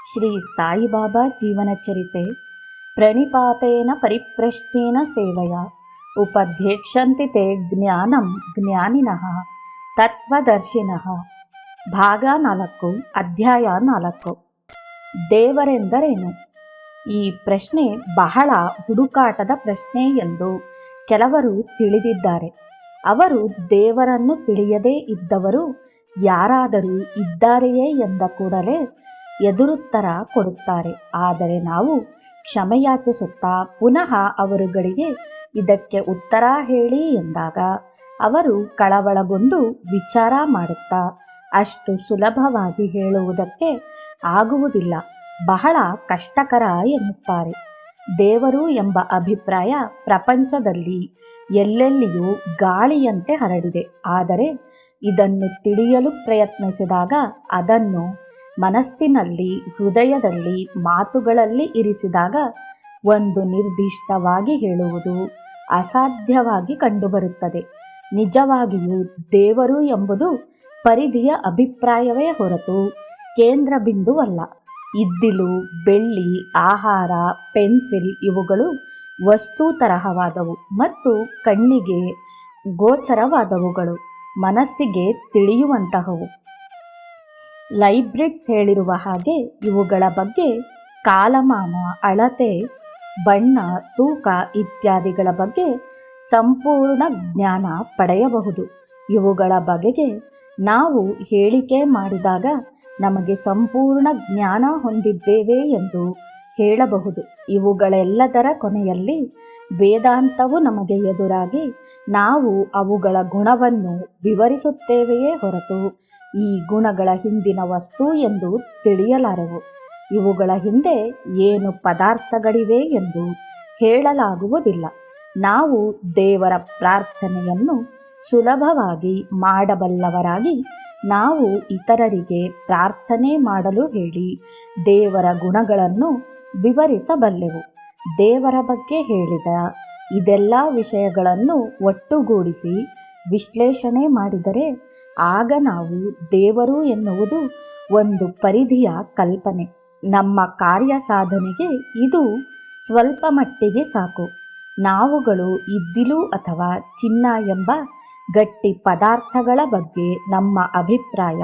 ಶ್ರೀ ಸಾಯಿಬಾಬಾ ಜೀವನಚರಿತೆ ಪ್ರಣಿಪಾತೇನ ಪರಿಪ್ರಶ್ನೇನ ಸೇವೆಯ ಉಪಧ್ಯಕ್ಷಂತಿ ತೇ ಜ್ಞಾನಂ ಜ್ಞಾನಿನಃ ತತ್ವದರ್ಶಿನಃ. ಭಾಗ 4, ಅಧ್ಯಾಯ 4. ದೇವರೆಂದರೇನು? ಈ ಪ್ರಶ್ನೆ ಬಹಳ ಹುಡುಕಾಟದ ಪ್ರಶ್ನೆ ಎಂದು ಕೆಲವರು ತಿಳಿದಿದ್ದಾರೆ. ಅವರು ದೇವರನ್ನು ತಿಳಿಯದೇ ಇದ್ದವರು ಯಾರಾದರೂ ಇದ್ದಾರೆಯೇ ಎಂದ ಕೂಡಲೇ ಎದುರುತ್ತರ ಕೊಡುತ್ತಾರೆ. ಆದರೆ ನಾವು ಕ್ಷಮೆಯಾಚಿಸುತ್ತಾ ಪುನಃ ಅವರುಗಳಿಗೆ ಇದಕ್ಕೆ ಉತ್ತರ ಹೇಳಿ ಎಂದಾಗ ಅವರು ಕಳವಳಗೊಂಡು ವಿಚಾರ ಮಾಡುತ್ತಾ ಅಷ್ಟು ಸುಲಭವಾಗಿ ಹೇಳುವುದಕ್ಕೆ ಆಗುವುದಿಲ್ಲ, ಬಹಳ ಕಷ್ಟಕರ ಎನ್ನುತ್ತಾರೆ. ದೇವರು ಎಂಬ ಅಭಿಪ್ರಾಯ ಪ್ರಪಂಚದಲ್ಲಿ ಎಲ್ಲೆಲ್ಲಿಯೂ ಗಾಳಿಯಂತೆ ಹರಡಿದೆ. ಆದರೆ ಇದನ್ನು ತಿಳಿಯಲು ಪ್ರಯತ್ನಿಸಿದಾಗ, ಅದನ್ನು ಮನಸ್ಸಿನಲ್ಲಿ, ಹೃದಯದಲ್ಲಿ, ಮಾತುಗಳಲ್ಲಿ ಇರಿಸಿದಾಗ ಒಂದು ನಿರ್ದಿಷ್ಟವಾಗಿ ಹೇಳುವುದು ಅಸಾಧ್ಯವಾಗಿ ಕಂಡುಬರುತ್ತದೆ. ನಿಜವಾಗಿಯೂ ದೇವರು ಎಂಬುದು ಪರಿಧಿಯ ಅಭಿಪ್ರಾಯವೇ ಹೊರತು ಕೇಂದ್ರ ಬಿಂದುವಲ್ಲ. ಇದ್ದಿಲು, ಬೆಳ್ಳಿ, ಆಹಾರ, ಪೆನ್ಸಿಲ್ ಇವುಗಳು ವಸ್ತು ತರಹವಾದವು ಮತ್ತು ಕಣ್ಣಿಗೆ ಗೋಚರವಾದವುಗಳು, ಮನಸ್ಸಿಗೆ ತಿಳಿಯುವಂತಹವು. ಲೈಬ್ರಿಡ್ಸ್ ಹೇಳಿರುವ ಹಾಗೆ ಇವುಗಳ ಬಗ್ಗೆ ಕಾಲಮಾನ, ಅಳತೆ, ಬಣ್ಣ, ತೂಕ ಇತ್ಯಾದಿಗಳ ಬಗ್ಗೆ ಸಂಪೂರ್ಣ ಜ್ಞಾನ ಪಡೆಯಬಹುದು. ಇವುಗಳ ಬಗೆಗೆ ನಾವು ಹೇಳಿಕೆ ಮಾಡಿದಾಗ ನಮಗೆ ಸಂಪೂರ್ಣ ಜ್ಞಾನ ಹೊಂದಿದ್ದೇವೆ ಎಂದು ಹೇಳಬಹುದು. ಇವುಗಳೆಲ್ಲದರ ಕೊನೆಯಲ್ಲಿ ವೇದಾಂತವು ನಮಗೆ ಎದುರಾಗಿ ನಾವು ಅವುಗಳ ಗುಣವನ್ನು ವಿವರಿಸುತ್ತೇವೆಯೇ ಹೊರತು ಈ ಗುಣಗಳ ಹಿಂದಿನ ವಸ್ತು ಎಂದು ತಿಳಿಯಲಾರೆವು. ಇವುಗಳ ಹಿಂದೆ ಏನು ಪದಾರ್ಥಗಳಿವೆ ಎಂದು ಹೇಳಲಾಗುವುದಿಲ್ಲ. ನಾವು ದೇವರ ಪ್ರಾರ್ಥನೆಯನ್ನು ಸುಲಭವಾಗಿ ಮಾಡಬಲ್ಲವರಾಗಿ ನಾವು ಇತರರಿಗೆ ಪ್ರಾರ್ಥನೆ ಮಾಡಲು ಹೇಳಿ ದೇವರ ಗುಣಗಳನ್ನು ವಿವರಿಸಬಲ್ಲೆವು. ದೇವರ ಬಗ್ಗೆ ಹೇಳಿದ ಇದೆಲ್ಲ ವಿಷಯಗಳನ್ನು ಒಟ್ಟುಗೂಡಿಸಿ ವಿಶ್ಲೇಷಣೆ ಮಾಡಿದರೆ ಆಗ ನಾವು ದೇವರು ಎನ್ನುವುದು ಒಂದು ಪರಿಧಿಯ ಕಲ್ಪನೆ. ನಮ್ಮ ಕಾರ್ಯ ಸಾಧನೆಗೆ ಇದು ಸ್ವಲ್ಪ ಮಟ್ಟಿಗೆ ಸಾಕು. ನಾವುಗಳು ಇದ್ದಿಲು ಅಥವಾ ಚಿನ್ನ ಎಂಬ ಗಟ್ಟಿ ಪದಾರ್ಥಗಳ ಬಗ್ಗೆ ನಮ್ಮ ಅಭಿಪ್ರಾಯ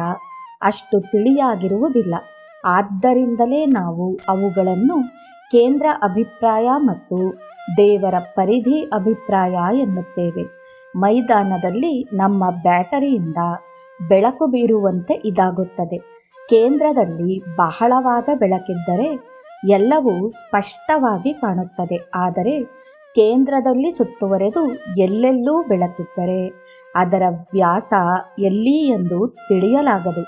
ಅಷ್ಟು ತಿಳಿಯಾಗಿರುವುದಿಲ್ಲ. ಆದ್ದರಿಂದಲೇ ನಾವು ಅವುಗಳನ್ನು ಕೇಂದ್ರ ಅಭಿಪ್ರಾಯ ಮತ್ತು ದೇವರ ಪರಿಧಿ ಅಭಿಪ್ರಾಯ ಎನ್ನುತ್ತೇವೆ. ಮೈದಾನದಲ್ಲಿ ನಮ್ಮ ಬ್ಯಾಟರಿಯಿಂದ ಬೆಳಕು ಬೀರುವಂತೆ ಇದಾಗುತ್ತದೆ. ಕೇಂದ್ರದಲ್ಲಿ ಬಹಳವಾದ ಬೆಳಕಿದ್ದರೆ ಎಲ್ಲವೂ ಸ್ಪಷ್ಟವಾಗಿ ಕಾಣುತ್ತದೆ. ಆದರೆ ಕೇಂದ್ರದಲ್ಲಿ ಸುತ್ತುವರೆದು ಎಲ್ಲೆಲ್ಲೂ ಬೆಳಕಿದ್ದರೆ ಅದರ ವ್ಯಾಸ ಎಲ್ಲಿ ಎಂದು ತಿಳಿಯಲಾಗದು.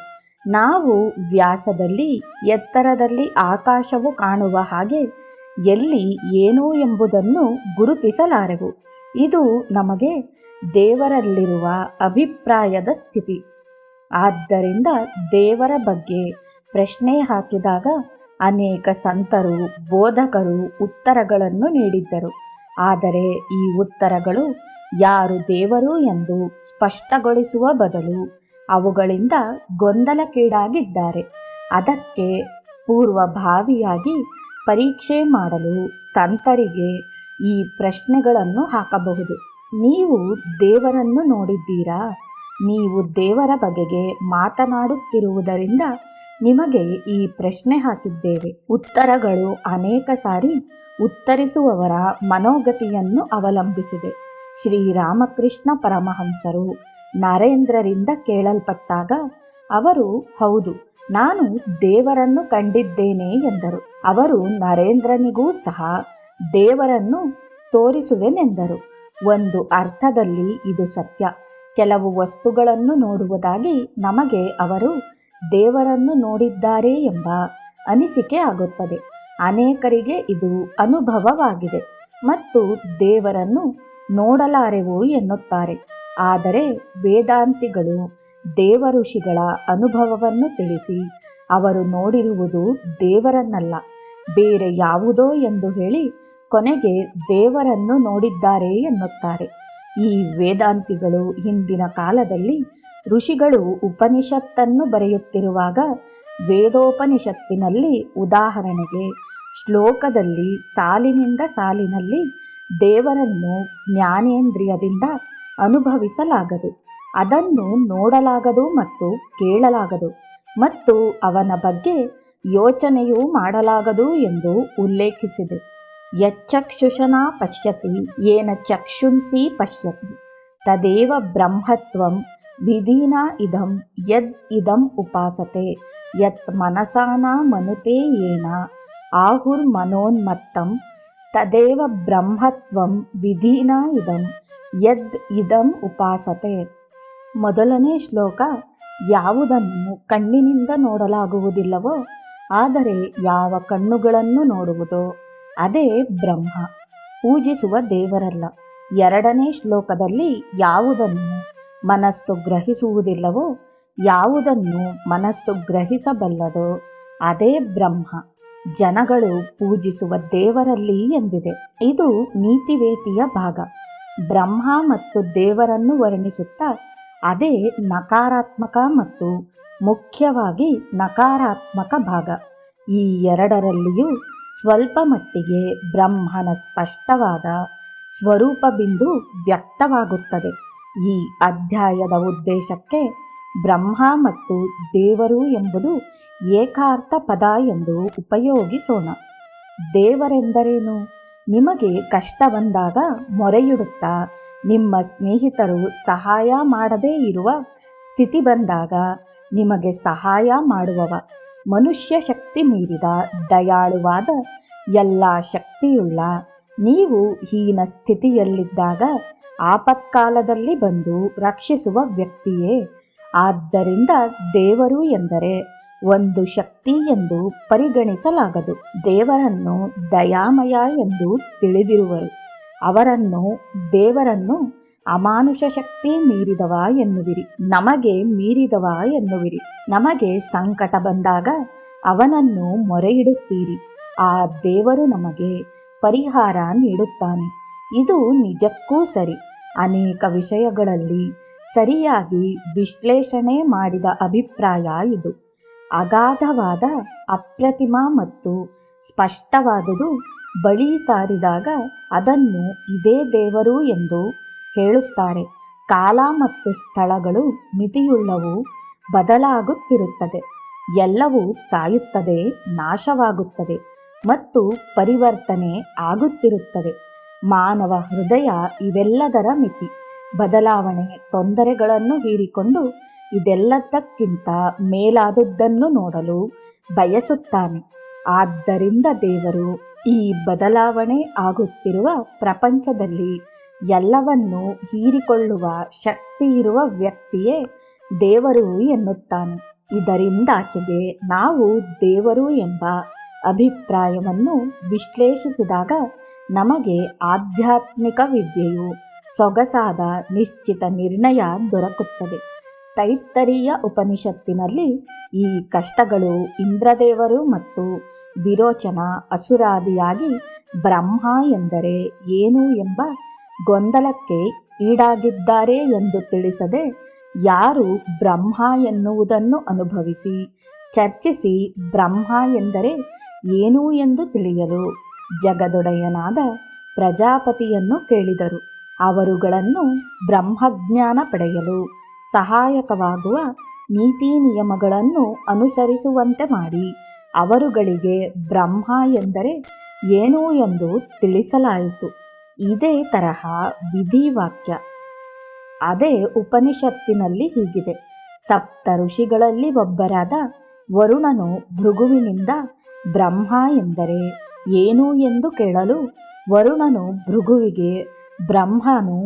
ನಾವು ವ್ಯಾಸದಲ್ಲಿ, ಎತ್ತರದಲ್ಲಿ ಆಕಾಶವು ಕಾಣುವ ಹಾಗೆ ಎಲ್ಲಿ ಏನು ಎಂಬುದನ್ನು ಗುರುತಿಸಲಾರೆವು. ಇದು ನಮಗೆ ದೇವರಲ್ಲಿರುವ ಅಭಿಪ್ರಾಯದ ಸ್ಥಿತಿ. ಆದ್ದರಿಂದ ದೇವರ ಬಗ್ಗೆ ಪ್ರಶ್ನೆ ಹಾಕಿದಾಗ ಅನೇಕ ಸಂತರು, ಬೋಧಕರು ಉತ್ತರಗಳನ್ನು ನೀಡಿದ್ದರು. ಆದರೆ ಈ ಉತ್ತರಗಳು ಯಾರು ದೇವರು ಎಂದು ಸ್ಪಷ್ಟಗೊಳಿಸುವ ಬದಲು ಅವುಗಳಿಂದ ಗೊಂದಲಕ್ಕೀಡಾಗಿದ್ದಾರೆ. ಅದಕ್ಕೆ ಪೂರ್ವಭಾವಿಯಾಗಿ ಪರೀಕ್ಷೆ ಮಾಡಲು ಸಂತರಿಗೆ ಈ ಪ್ರಶ್ನೆಗಳನ್ನು ಹಾಕಬಹುದು. ನೀವು ದೇವರನ್ನು ನೋಡಿದ್ದೀರಾ? ನೀವು ದೇವರ ಬಗೆಗೆ ಮಾತನಾಡುತ್ತಿರುವುದರಿಂದ ನಿಮಗೆ ಈ ಪ್ರಶ್ನೆ ಹಾಕಿದ್ದೇವೆ. ಉತ್ತರಗಳು ಅನೇಕ ಸಾರಿ ಉತ್ತರಿಸುವವರ ಮನೋಗತಿಯನ್ನು ಅವಲಂಬಿಸಿದೆ. ಶ್ರೀರಾಮಕೃಷ್ಣ ಪರಮಹಂಸರು ನರೇಂದ್ರರಿಂದ ಕೇಳಲ್ಪಟ್ಟಾಗ ಅವರು ಹೌದು, ನಾನು ದೇವರನ್ನು ಕಂಡಿದ್ದೇನೆ ಎಂದರು. ಅವರು ನರೇಂದ್ರನಿಗೂ ಸಹ ದೇವರನ್ನು ತೋರಿಸುವೆನೆಂದರು. ಒಂದು ಅರ್ಥದಲ್ಲಿ ಇದು ಸತ್ಯ. ಕೆಲವು ವಸ್ತುಗಳನ್ನು ನೋಡುವುದಾಗಿ ನಮಗೆ ಅವರು ದೇವರನ್ನು ನೋಡಿದ್ದಾರೆ ಎಂಬ ಅನಿಸಿಕೆ ಆಗುತ್ತದೆ. ಅನೇಕರಿಗೆ ಇದು ಅನುಭವವಾಗಿದೆ ಮತ್ತು ದೇವರನ್ನು ನೋಡಲಾರೆವು ಎನ್ನುತ್ತಾರೆ. ಆದರೆ ವೇದಾಂತಿಗಳು ದೇವಋಷಿಗಳ ಅನುಭವವನ್ನು ತಿಳಿಸಿ ಅವರು ನೋಡಿರುವುದು ದೇವರನ್ನಲ್ಲ, ಬೇರೆ ಯಾವುದೋ ಎಂದು ಹೇಳಿ ಕೊನೆಗೆ ದೇವರನ್ನು ನೋಡಿದ್ದಾರೆ ಎನ್ನುತ್ತಾರೆ. ಈ ವೇದಾಂತಿಗಳು ಹಿಂದಿನ ಕಾಲದಲ್ಲಿ ಋಷಿಗಳು ಉಪನಿಷತ್ತನ್ನು ಬರೆಯುತ್ತಿರುವಾಗ ವೇದೋಪನಿಷತ್ತಿನಲ್ಲಿ ಉದಾಹರಣೆಗೆ ಶ್ಲೋಕದಲ್ಲಿ ಸಾಲಿನಿಂದ ಸಾಲಿನಲ್ಲಿ ದೇವರನ್ನು ಜ್ಞಾನೇಂದ್ರಿಯದಿಂದ ಅನುಭವಿಸಲಾಗದು, ಅದನ್ನು ನೋಡಲಾಗದು ಮತ್ತು ಕೇಳಲಾಗದು ಮತ್ತು ಅವನ ಬಗ್ಗೆ ಯೋಚನೆಯೂ ಮಾಡಲಾಗದು ಎಂದು ಉಲ್ಲೇಖಿಸಿದೆ. ಯಚ್ಚಕ್ಷುಷನಾ ಪಶ್ಯತಿ ಯೇನ ಚಕ್ಷುಂಸಿ ಪಶ್ಯತಿ ತದೇವ ಬ್ರಹ್ಮತ್ವಂ ವಿಧಿನಾ ಇದಂ ಯದ್ ಇದಂ ಉಪಾಸತೆ ಯತ್ ಮನಸಾನಾ ಮನುತೆ ಯೇನ ಆಹುರ್ಮನೋನ್ಮತ್ತಂ ತದೇವ ಬ್ರಹ್ಮತ್ವಂ ವಿಧಿನಾ ಇದಂ ಯದ್ ಇದಂ ಉಪಾಸತೆ. ಮೊದಲನೇ ಶ್ಲೋಕ, ಯಾವುದನ್ನು ಕಣ್ಣಿನಿಂದ ನೋಡಲಾಗುವುದಿಲ್ಲವೋ ಆದರೆ ಯಾವ ಕಣ್ಣುಗಳನ್ನು ನೋಡುವುದೋ ಅದೇ ಬ್ರಹ್ಮ, ಪೂಜಿಸುವ ದೇವರಲ್ಲ. ಎರಡನೇ ಶ್ಲೋಕದಲ್ಲಿ ಯಾವುದನ್ನು ಮನಸ್ಸು ಗ್ರಹಿಸುವುದಿಲ್ಲವೋ, ಯಾವುದನ್ನು ಮನಸ್ಸು ಗ್ರಹಿಸಬಲ್ಲದೋ ಅದೇ ಬ್ರಹ್ಮ, ಜನಗಳು ಪೂಜಿಸುವ ದೇವರಲ್ಲಿ ಎಂದಿದೆ. ಇದು ನೀತಿವೇತಿಯ ಭಾಗ. ಬ್ರಹ್ಮ ಮತ್ತು ದೇವರನ್ನು ವರ್ಣಿಸುತ್ತಾ ಅದೇ ನಕಾರಾತ್ಮಕ ಮತ್ತು ಮುಖ್ಯವಾಗಿ ನಕಾರಾತ್ಮಕ ಭಾಗ. ಈ ಎರಡರಲ್ಲಿಯೂ ಸ್ವಲ್ಪ ಮಟ್ಟಿಗೆ ಬ್ರಹ್ಮನ ಸ್ಪಷ್ಟವಾದ ಸ್ವರೂಪ ಬಿಂದು ವ್ಯಕ್ತವಾಗುತ್ತದೆ. ಈ ಅಧ್ಯಾಯದ ಉದ್ದೇಶಕ್ಕೆ ಬ್ರಹ್ಮ ಮತ್ತು ದೇವರು ಎಂಬುದು ಏಕಾರ್ಥ ಪದ ಎಂದು ಉಪಯೋಗಿಸೋಣ. ದೇವರೆಂದರೇನು? ನಿಮಗೆ ಕಷ್ಟ ಬಂದಾಗ ಮೊರೆಯಿಡುತ್ತಾ ನಿಮ್ಮ ಸ್ನೇಹಿತರು ಸಹಾಯ ಮಾಡದೇ ಇರುವ ಸ್ಥಿತಿ ಬಂದಾಗ ನಿಮಗೆ ಸಹಾಯ ಮಾಡುವವ, ಮನುಷ್ಯ ಶಕ್ತಿ ಮೀರಿದ ದಯಾಳುವಾದ ಎಲ್ಲ ಶಕ್ತಿಯುಳ್ಳ, ನೀವು ಹೀನ ಸ್ಥಿತಿಯಲ್ಲಿದ್ದಾಗ ಆಪತ್ಕಾಲದಲ್ಲಿ ಬಂದು ರಕ್ಷಿಸುವ ವ್ಯಕ್ತಿಯೇ. ಆದ್ದರಿಂದ ದೇವರು ಎಂದರೆ ಒಂದು ಶಕ್ತಿ ಎಂದು ಪರಿಗಣಿಸಲಾಗದು. ದೇವರನ್ನು ದಯಾಮಯ ಎಂದು ತಿಳಿದಿರುವರು. ದೇವರನ್ನು ಅಮಾನುಷ ಶಕ್ತಿ ಮೀರಿದವ ಎನ್ನುವಿರಿ, ನಮಗೆ ಮೀರಿದವ ಎನ್ನುವಿರಿ. ನಮಗೆ ಸಂಕಟ ಬಂದಾಗ ಅವನನ್ನು ಮೊರೆಯಿಡುತ್ತೀರಿ, ಆ ದೇವರು ನಮಗೆ ಪರಿಹಾರ ನೀಡುತ್ತಾನೆ. ಇದು ನಿಜಕ್ಕೂ ಸರಿ. ಅನೇಕ ವಿಷಯಗಳಲ್ಲಿ ಸರಿಯಾಗಿ ವಿಶ್ಲೇಷಣೆ ಮಾಡಿದ ಅಭಿಪ್ರಾಯ ಇದು. ಅಗಾಧವಾದ, ಅಪ್ರತಿಮ ಮತ್ತು ಸ್ಪಷ್ಟವಾದುದು ಬಳಿ ಸಾರಿದಾಗ ಅದನ್ನು ಇದೇ ದೇವರು ಎಂದು ಹೇಳುತ್ತಾರೆ. ಕಾಲ ಮತ್ತು ಸ್ಥಳಗಳು ಮಿತಿಯುಳ್ಳವು, ಬದಲಾಗುತ್ತಿರುತ್ತದೆ. ಎಲ್ಲವೂ ಸಾಯುತ್ತದೆ, ನಾಶವಾಗುತ್ತದೆ ಮತ್ತು ಪರಿವರ್ತನೆ ಆಗುತ್ತಿರುತ್ತದೆ. ಮಾನವ ಹೃದಯ ಇವೆಲ್ಲದರ ಮಿತಿ, ಬದಲಾವಣೆ, ತೊಂದರೆಗಳನ್ನು ಹೀರಿಕೊಂಡು ಇದೆಲ್ಲದಕ್ಕಿಂತ ಮೇಲಾದದ್ದನ್ನು ನೋಡಲು ಬಯಸುತ್ತಾನೆ. ಆದ್ದರಿಂದ ದೇವರು ಈ ಬದಲಾವಣೆ ಆಗುತ್ತಿರುವ ಪ್ರಪಂಚದಲ್ಲಿ ಎಲ್ಲವನ್ನೂ ಹೀರಿಕೊಳ್ಳುವ ಶಕ್ತಿಯಿರುವ ವ್ಯಕ್ತಿಯೇ ದೇವರು ಎನ್ನುತ್ತಾನೆ. ಇದರಿಂದಾಚೆಗೆ ನಾವು ದೇವರು ಎಂಬ ಅಭಿಪ್ರಾಯವನ್ನು ವಿಶ್ಲೇಷಿಸಿದಾಗ ನಮಗೆ ಆಧ್ಯಾತ್ಮಿಕ ವಿದ್ಯೆಯು ಸೊಗಸಾದ ನಿಶ್ಚಿತ ನಿರ್ಣಯ ದೊರಕುತ್ತದೆ. ತೈತ್ತರೀಯ ಉಪನಿಷತ್ತಿನಲ್ಲಿ ಈ ಕಷ್ಟಗಳು ಇಂದ್ರದೇವರು ಮತ್ತು ವಿರೋಚನ ಅಸುರಾದಿಯಾಗಿ ಬ್ರಹ್ಮ ಎಂದರೆ ಏನು ಎಂಬ ಗೊಂದಲಕ್ಕೆ ಈಡಾಗಿದ್ದಾರೆ ಎಂದು ತಿಳಿಸದೆ, ಯಾರು ಬ್ರಹ್ಮ ಎನ್ನುವುದನ್ನು ಅನುಭವಿಸಿ ಚರ್ಚಿಸಿ ಬ್ರಹ್ಮ ಎಂದರೆ ಏನು ಎಂದು ತಿಳಿಯಲು ಜಗದೊಡೆಯನಾದ ಪ್ರಜಾಪತಿಯನ್ನು ಕೇಳಿದರು. ಅವರುಗಳನ್ನು ಬ್ರಹ್ಮಜ್ಞಾನ ಪಡೆಯಲು ಸಹಾಯಕವಾಗುವ ನೀತಿ ನಿಯಮಗಳನ್ನು ಅನುಸರಿಸುವಂತೆ ಮಾಡಿ ಅವರುಗಳಿಗೆ ಬ್ರಹ್ಮ ಎಂದರೆ ಏನು ಎಂದು ತಿಳಿಸಲಾಯಿತು. ಇದೇ ತರಹ ವಿಧಿವಾಕ್ಯ. ಅದೇ ಉಪನಿಷತ್ತಿನಲ್ಲಿ ಹೀಗಿದೆ. ಸಪ್ತ ಋಷಿಗಳಲ್ಲಿ ಒಬ್ಬರಾದ ವರುಣನು ಭೃಗುವಿನಿಂದ ಬ್ರಹ್ಮ ಎಂದರೆ ಏನು ಎಂದು ಕೇಳಲು, ವರುಣನು ಭೃಗುವಿಗೆ ಬ್ರಹ್ಮನು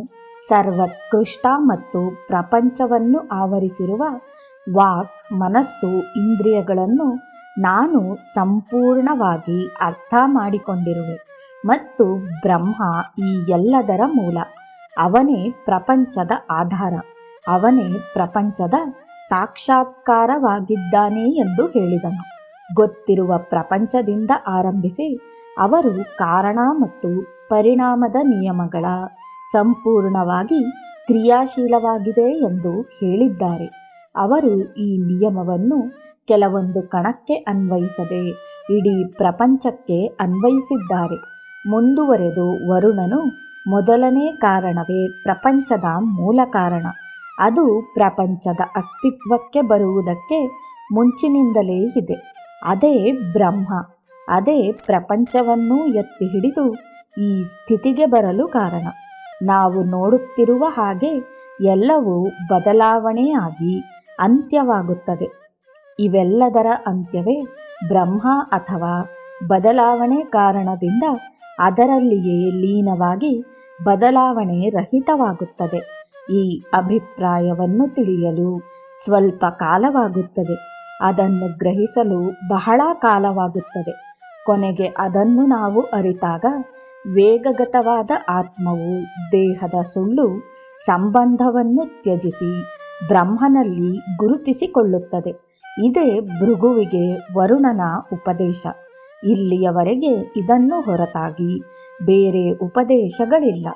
ಸರ್ವೋತ್ಕೃಷ್ಟ ಮತ್ತು ಪ್ರಪಂಚವನ್ನು ಆವರಿಸಿರುವ ವಾಕ್, ಮನಸ್ಸು, ಇಂದ್ರಿಯಗಳನ್ನು ನಾನು ಸಂಪೂರ್ಣವಾಗಿ ಅರ್ಥ ಮಾಡಿಕೊಂಡಿರುವೆ ಮತ್ತು ಬ್ರಹ್ಮ ಈ ಎಲ್ಲದರ ಮೂಲ, ಅವನೇ ಪ್ರಪಂಚದ ಆಧಾರ, ಅವನೇ ಪ್ರಪಂಚದ ಸಾಕ್ಷಾತ್ಕಾರವಾಗಿದ್ದಾನೆ ಎಂದು ಹೇಳಿದನು. ಗೊತ್ತಿರುವ ಪ್ರಪಂಚದಿಂದ ಆರಂಭಿಸಿ ಅವರು ಕಾರಣ ಮತ್ತು ಪರಿಣಾಮದ ನಿಯಮಗಳ ಸಂಪೂರ್ಣವಾಗಿ ಕ್ರಿಯಾಶೀಲವಾಗಿದೆ ಎಂದು ಹೇಳಿದ್ದಾರೆ. ಅವರು ಈ ನಿಯಮವನ್ನು ಕೆಲವೊಂದು ಕಣಕ್ಕೆ ಅನ್ವಯಿಸದೆ ಇಡೀ ಪ್ರಪಂಚಕ್ಕೆ ಅನ್ವಯಿಸಿದ್ದಾರೆ. ಮುಂದುವರೆದು ವರುಣನು ಮೊದಲನೇ ಕಾರಣವೇ ಪ್ರಪಂಚದ ಮೂಲ ಕಾರಣ. ಅದು ಪ್ರಪಂಚದ ಅಸ್ತಿತ್ವಕ್ಕೆ ಬರುವುದಕ್ಕೆ ಮುಂಚಿನಿಂದಲೇ ಇದೆ. ಅದೇ ಬ್ರಹ್ಮ. ಅದೇ ಪ್ರಪಂಚವನ್ನು ಎತ್ತಿ ಹಿಡಿದು ಈ ಸ್ಥಿತಿಗೆ ಬರಲು ಕಾರಣ. ನಾವು ನೋಡುತ್ತಿರುವ ಹಾಗೆ ಎಲ್ಲವೂ ಬದಲಾವಣೆಯಾಗಿ ಅಂತ್ಯವಾಗುತ್ತದೆ. ಇವೆಲ್ಲದರ ಅಂತ್ಯವೇ ಬ್ರಹ್ಮ ಅಥವಾ ಬದಲಾವಣೆ ಕಾರಣದಿಂದ ಅದರಲ್ಲಿಯೇ ಲೀನವಾಗಿ ಬದಲಾವಣೆ ರಹಿತವಾಗುತ್ತದೆ. ಈ ಅಭಿಪ್ರಾಯವನ್ನು ತಿಳಿಯಲು ಸ್ವಲ್ಪ ಕಾಲವಾಗುತ್ತದೆ. ಅದನ್ನು ಗ್ರಹಿಸಲು ಬಹಳ ಕಾಲವಾಗುತ್ತದೆ. ಕೊನೆಗೆ ಅದನ್ನು ನಾವು ಅರಿತಾಗ ವೇಗಗತವಾದ ಆತ್ಮವು ದೇಹದ ಸುಳ್ಳು ಸಂಬಂಧವನ್ನು ತ್ಯಜಿಸಿ ಬ್ರಹ್ಮನಲ್ಲಿ ಗುರುತಿಸಿಕೊಳ್ಳುತ್ತದೆ. ಇದೇ ಭೃಗುವಿಗೆ ವರುಣನ ಉಪದೇಶ. ಇಲ್ಲಿಯವರೆಗೆ ಇದನ್ನು ಹೊರತಾಗಿ ಬೇರೆ ಉಪದೇಶಗಳಿಲ್ಲ.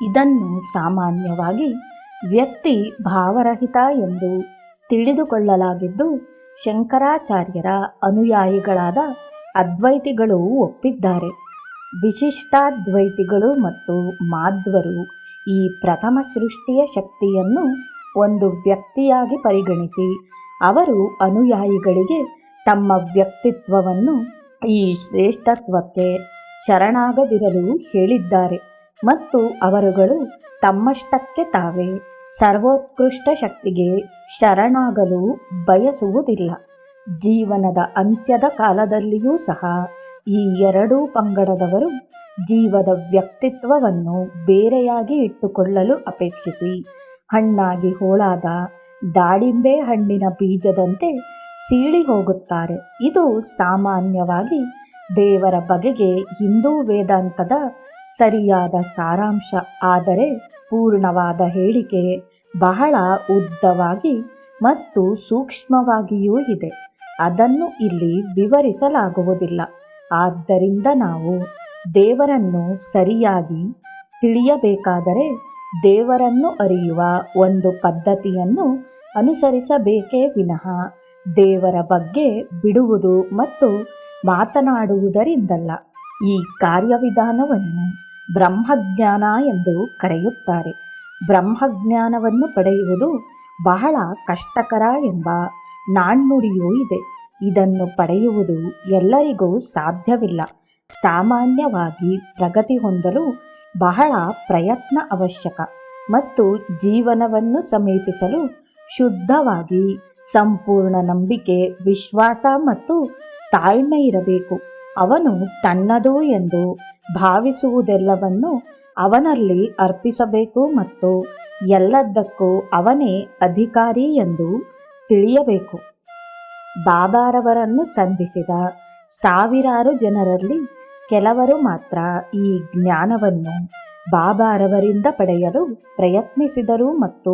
ಇದನ್ನು ಸಾಮಾನ್ಯವಾಗಿ ವ್ಯಕ್ತಿ ಭಾವರಹಿತ ಎಂದು ತಿಳಿದುಕೊಳ್ಳಲಾಗಿದ್ದು, ಶಂಕರಾಚಾರ್ಯರ ಅನುಯಾಯಿಗಳಾದ ಅದ್ವೈತಿಗಳು ಒಪ್ಪಿದ್ದಾರೆ. ವಿಶಿಷ್ಟಾದ್ವೈತಿಗಳು ಮತ್ತು ಮಾಧ್ವರು ಈ ಪ್ರಥಮ ಸೃಷ್ಟಿಯ ಶಕ್ತಿಯನ್ನು ಒಂದು ವ್ಯಕ್ತಿಯಾಗಿ ಪರಿಗಣಿಸಿ ಅವರು ಅನುಯಾಯಿಗಳಿಗೆ ತಮ್ಮ ವ್ಯಕ್ತಿತ್ವವನ್ನು ಈ ಶ್ರೇಷ್ಠತ್ವಕ್ಕೆ ಶರಣಾಗದಿರಲು ಹೇಳಿದ್ದಾರೆ ಮತ್ತು ಅವರುಗಳು ತಮ್ಮಷ್ಟಕ್ಕೆ ತಾವೇ ಸರ್ವೋತ್ಕೃಷ್ಟ ಶಕ್ತಿಗೆ ಶರಣಾಗಲು ಬಯಸುವುದಿಲ್ಲ. ಜೀವನದ ಅಂತ್ಯದ ಕಾಲದಲ್ಲಿಯೂ ಸಹ ಈ ಎರಡೂ ಪಂಗಡದವರು ಜೀವದ ವ್ಯಕ್ತಿತ್ವವನ್ನು ಬೇರೆಯಾಗಿ ಇಟ್ಟುಕೊಳ್ಳಲು ಅಪೇಕ್ಷಿಸಿ ಹಣ್ಣಾಗಿ ಹೋಳಾದ ದಾಳಿಂಬೆ ಹಣ್ಣಿನ ಬೀಜದಂತೆ ಸೀಳಿ ಹೋಗುತ್ತಾರೆ. ಇದು ಸಾಮಾನ್ಯವಾಗಿ ದೇವರ ಬಗೆಗೆ ಹಿಂದೂ ವೇದಾಂತದ ಸರಿಯಾದ ಸಾರಾಂಶ. ಆದರೆ ಪೂರ್ಣವಾದ ಹೇಳಿಕೆ ಬಹಳ ಉದ್ದವಾಗಿ ಮತ್ತು ಸೂಕ್ಷ್ಮವಾಗಿಯೂ ಇದೆ. ಅದನ್ನು ಇಲ್ಲಿ ವಿವರಿಸಲಾಗುವುದಿಲ್ಲ. ಆದ್ದರಿಂದ ನಾವು ದೇವರನ್ನು ಸರಿಯಾಗಿ ತಿಳಿಯಬೇಕಾದರೆ ದೇವರನ್ನು ಅರಿಯುವ ಒಂದು ಪದ್ಧತಿಯನ್ನು ಅನುಸರಿಸಬೇಕೇ ವಿನಃ ದೇವರ ಬಗ್ಗೆ ಬಿಡುವುದು ಮತ್ತು ಮಾತನಾಡುವುದರಿಂದಲ್ಲ. ಈ ಕಾರ್ಯವಿಧಾನವನ್ನು ಬ್ರಹ್ಮಜ್ಞಾನ ಎಂದು ಕರೆಯುತ್ತಾರೆ. ಬ್ರಹ್ಮಜ್ಞಾನವನ್ನು ಪಡೆಯುವುದು ಬಹಳ ಕಷ್ಟಕರ ಎಂಬ ನಾಣ್ಣುಡಿಯೂ ಇದೆ. ಇದನ್ನು ಪಡೆಯುವುದು ಎಲ್ಲರಿಗೂ ಸಾಧ್ಯವಿಲ್ಲ. ಸಾಮಾನ್ಯವಾಗಿ ಪ್ರಗತಿ ಹೊಂದಲು ಬಹಳ ಪ್ರಯತ್ನ ಅವಶ್ಯಕ ಮತ್ತು ಜೀವನವನ್ನು ಸಮೀಪಿಸಲು ಶುದ್ಧವಾಗಿ ಸಂಪೂರ್ಣ ನಂಬಿಕೆ, ವಿಶ್ವಾಸ ಮತ್ತು ತಾಳ್ಮೆ ಇರಬೇಕು. ಅವನು ತನ್ನದು ಎಂದು ಭಾವಿಸುವುದೆಲ್ಲವನ್ನು ಅವನಲ್ಲಿ ಅರ್ಪಿಸಬೇಕು ಮತ್ತು ಎಲ್ಲದಕ್ಕೂ ಅವನೇ ಅಧಿಕಾರಿ ಎಂದು ತಿಳಿಯಬೇಕು. ಬಾಬಾರವರನ್ನು ಸಂಧಿಸಿದ ಸಾವಿರಾರು ಜನರಲ್ಲಿ ಕೆಲವರು ಮಾತ್ರ ಈ ಜ್ಞಾನವನ್ನು ಬಾಬಾರವರಿಂದ ಪಡೆಯಲು ಪ್ರಯತ್ನಿಸಿದರು ಮತ್ತು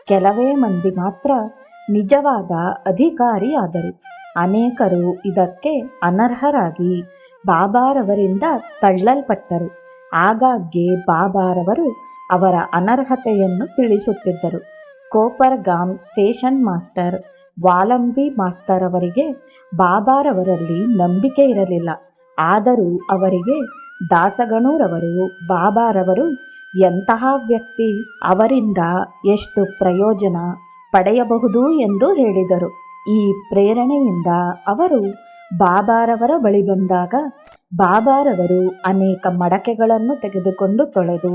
ಕೆಲವೇ ಮಂದಿ ಮಾತ್ರ ನಿಜವಾದ ಅಧಿಕಾರಿಯಾದರು. ಅನೇಕರು ಇದಕ್ಕೆ ಅನರ್ಹರಾಗಿ ಬಾಬಾರವರಿಂದ ತಳ್ಳಲ್ಪಟ್ಟರು. ಆಗಾಗ್ಗೆ ಬಾಬಾರವರು ಅವರ ಅನರ್ಹತೆಯನ್ನು ತಿಳಿಸುತ್ತಿದ್ದರು. ಕೋಪರ್ಗಾಮ್ ಸ್ಟೇಷನ್ ಮಾಸ್ಟರ್ ವಾಲಂಬಿ ಮಾಸ್ತರ್ ಅವರಿಗೆ ಬಾಬಾರವರಲ್ಲಿ ನಂಬಿಕೆ ಇರಲಿಲ್ಲ. ಆದರೂ ಅವರಿಗೆ ದಾಸಗಣೂರವರು ಬಾಬಾರವರು ಎಂತಹ ವ್ಯಕ್ತಿ, ಅವರಿಂದ ಎಷ್ಟು ಪ್ರಯೋಜನ ಪಡೆಯಬಹುದು ಎಂದು ಹೇಳಿದರು. ಈ ಪ್ರೇರಣೆಯಿಂದ ಅವರು ಬಾಬಾರವರ ಬಳಿ ಬಂದಾಗ ಬಾಬಾರವರು ಅನೇಕ ಮಡಕೆಗಳನ್ನು ತೆಗೆದುಕೊಂಡು ತೊಳೆದು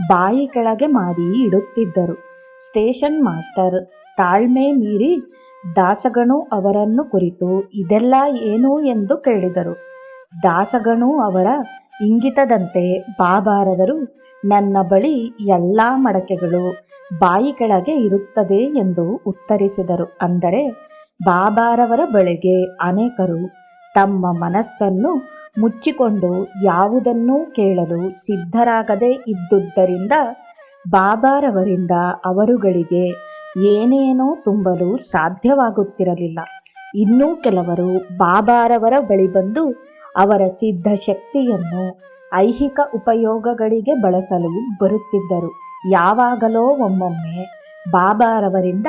ಬಾಯಿ ಕೆಳಗೆ ಮಾಡಿ ಇಡುತ್ತಿದ್ದರು. ಸ್ಟೇಷನ್ ಮಾಸ್ಟರ್ ತಾಳ್ಮೆ ಮೀರಿ ದಾಸಗಣು ಅವರನ್ನು ಕುರಿತು ಇದೆಲ್ಲ ಏನು ಎಂದು ಕೇಳಿದರು. ದಾಸಗಣು ಅವರ ಇಂಗಿತದಂತೆ ಬಾಬಾರವರು ನನ್ನ ಬಳಿ ಎಲ್ಲ ಮಡಕೆಗಳು ಬಾಯಿ ಕೆಳಗೆ ಇರುತ್ತದೆ ಎಂದು ಉತ್ತರಿಸಿದರು. ಅಂದರೆ ಬಾಬಾರವರ ಬಳಿಗೆ ಅನೇಕರು ತಮ್ಮ ಮನಸ್ಸನ್ನು ಮುಚ್ಚಿಕೊಂಡು ಯಾವುದನ್ನೂ ಕೇಳಲು ಸಿದ್ಧರಾಗದೇ ಇದ್ದುದರಿಂದ ಬಾಬಾರವರಿಂದ ಅವರುಗಳಿಗೆ ಏನೇನೋ ತುಂಬಲು ಸಾಧ್ಯವಾಗುತ್ತಿರಲಿಲ್ಲ. ಇನ್ನೂ ಕೆಲವರು ಬಾಬಾರವರ ಬಳಿ ಬಂದು ಅವರ ಸಿದ್ಧ ಶಕ್ತಿಯನ್ನು ಐಹಿಕ ಉಪಯೋಗಗಳಿಗೆ ಬಳಸಲು ಬರುತ್ತಿದ್ದರು. ಯಾವಾಗಲೋ ಒಮ್ಮೊಮ್ಮೆ ಬಾಬಾರವರಿಂದ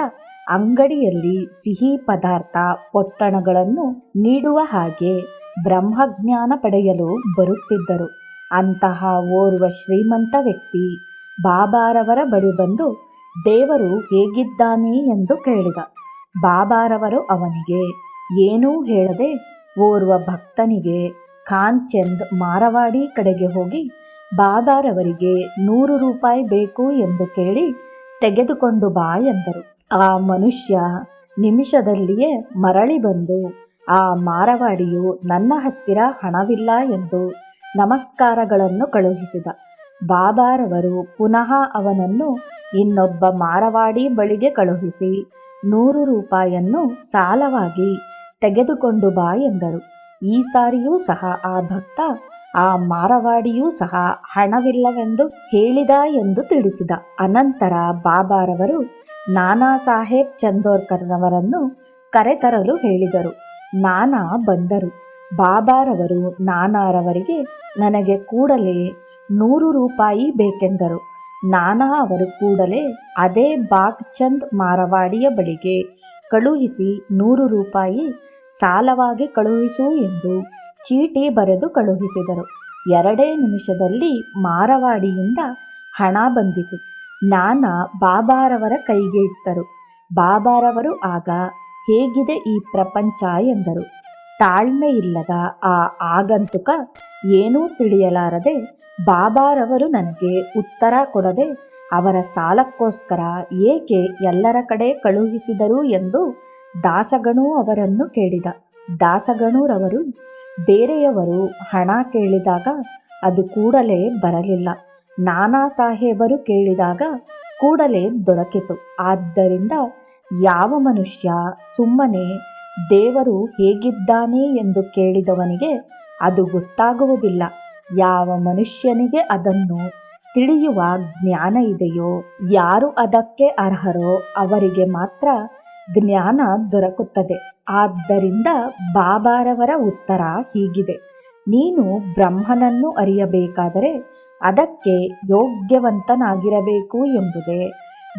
ಅಂಗಡಿಯಲ್ಲಿ ಸಿಹಿ ಪದಾರ್ಥ ಪೊಟ್ಟಣಗಳನ್ನು ನೀಡುವ ಹಾಗೆ ಬ್ರಹ್ಮಜ್ಞಾನ ಪಡೆಯಲು ಬರುತ್ತಿದ್ದರು. ಅಂತಹ ಓರ್ವ ಶ್ರೀಮಂತ ವ್ಯಕ್ತಿ ಬಾಬಾರವರ ಬಳಿ ಬಂದು ದೇವರು ಹೇಗಿದ್ದಾನೆ ಎಂದು ಕೇಳಿದ. ಬಾಬಾರವರು ಅವನಿಗೆ ಏನೂ ಹೇಳದೆ ಓರ್ವ ಭಕ್ತನಿಗೆ ಖಾನ್ ಚಂದ್ ಮಾರವಾಡಿ ಕಡೆಗೆ ಹೋಗಿ ಬಾಬಾರವರಿಗೆ 100 ರೂಪಾಯಿ ಬೇಕು ಎಂದು ಕೇಳಿ ತೆಗೆದುಕೊಂಡು ಬಾ ಎಂದರು. ಆ ಮನುಷ್ಯ ನಿಮಿಷದಲ್ಲಿಯೇ ಮರಳಿ ಬಂದು ಆ ಮಾರವಾಡಿಯು ನನ್ನ ಹತ್ತಿರ ಹಣವಿಲ್ಲ ಎಂದು ನಮಸ್ಕಾರಗಳನ್ನು ಕಳುಹಿಸಿದ. ಬಾಬಾರವರು ಪುನಃ ಅವನನ್ನು ಇನ್ನೊಬ್ಬ ಮಾರವಾಡಿ ಬಳಿಗೆ ಕಳುಹಿಸಿ 100 ರೂಪಾಯಿಯನ್ನು ಸಾಲವಾಗಿ ತೆಗೆದುಕೊಂಡು ಬಾ ಎಂದರು. ಈ ಸಾರಿಯೂ ಸಹ ಆ ಭಕ್ತ ಆ ಮಾರವಾಡಿಯೂ ಸಹ ಹಣವಿಲ್ಲವೆಂದು ಹೇಳಿದ ಎಂದು ತಿಳಿಸಿದ. ಅನಂತರ ಬಾಬಾರವರು ನಾನಾ ಸಾಹೇಬ್ ಚಂದೋರ್ಕರ್ನವರನ್ನು ಕರೆತರಲು ಹೇಳಿದರು. ನಾನಾ ಬಂದರು. ಬಾಬಾರವರು ನಾನಾರವರಿಗೆ ನನಗೆ ಕೂಡಲೇ 100 ರೂಪಾಯಿ ಬೇಕೆಂದರು. ನಾನಾ ಅವರು ಕೂಡಲೇ ಅದೇ ಬಾಗ್ಚಂದ್ ಮಾರವಾಡಿಯ ಬಳಿಗೆ ಕಳುಹಿಸಿ 100 ರೂಪಾಯಿ ಸಾಲವಾಗಿ ಕಳುಹಿಸು ಎಂದು ಚೀಟಿ ಬರೆದು ಕಳುಹಿಸಿದರು. 2 ನಿಮಿಷದಲ್ಲಿ ಮಾರವಾಡಿಯಿಂದ ಹಣ ಬಂದಿತು. ನಾನಾ ಬಾಬಾರವರ ಕೈಗೆ ಇಟ್ಟರು. ಬಾಬಾರವರು ಆಗ ಹೇಗಿದೆ ಈ ಪ್ರಪಂಚ ಎಂದರು. ತಾಳ್ಮೆಯಿಲ್ಲದ ಆ ಆಗಂತುಕ ಏನೂ ತಿಳಿಯಲಾರದೆ ಬಾಬಾರವರು ನನಗೆ ಉತ್ತರ ಕೊಡದೆ ಅವರ ಸಾಲಕ್ಕೋಸ್ಕರ ಏಕೆ ಎಲ್ಲರ ಕಡೆ ಕಳುಹಿಸಿದರು ಎಂದು ದಾಸಗಣು ಅವರನ್ನು ಕೇಳಿದ. ದಾಸಗಣುರವರು ಬೇರೆಯವರು ಹಣ ಕೇಳಿದಾಗ ಅದು ಕೂಡಲೇ ಬರಲಿಲ್ಲ. ನಾನಾ ಸಾಹೇಬರು ಕೇಳಿದಾಗ ಕೂಡಲೇ ದೊರಕಿತು. ಆದ್ದರಿಂದ ಯಾವ ಮನುಷ್ಯ ಸುಮ್ಮನೆ ದೇವರು ಹೇಗಿದ್ದಾನೆ ಎಂದು ಕೇಳಿದವನಿಗೆ ಅದು ಗೊತ್ತಾಗುವುದಿಲ್ಲ. ಯಾವ ಮನುಷ್ಯನಿಗೆ ಅದನ್ನು ತಿಳಿಯುವ ಜ್ಞಾನ ಇದೆಯೋ, ಯಾರು ಅದಕ್ಕೆ ಅರ್ಹರೋ ಅವರಿಗೆ ಮಾತ್ರ ಜ್ಞಾನ ದೊರಕುತ್ತದೆ. ಆದ್ದರಿಂದ ಬಾಬಾರವರ ಉತ್ತರ ಹೀಗಿದೆ: ನೀನು ಬ್ರಹ್ಮನನ್ನು ಅರಿಯಬೇಕಾದರೆ ಅದಕ್ಕೆ ಯೋಗ್ಯವಂತನಾಗಿರಬೇಕು ಎಂಬುದೇ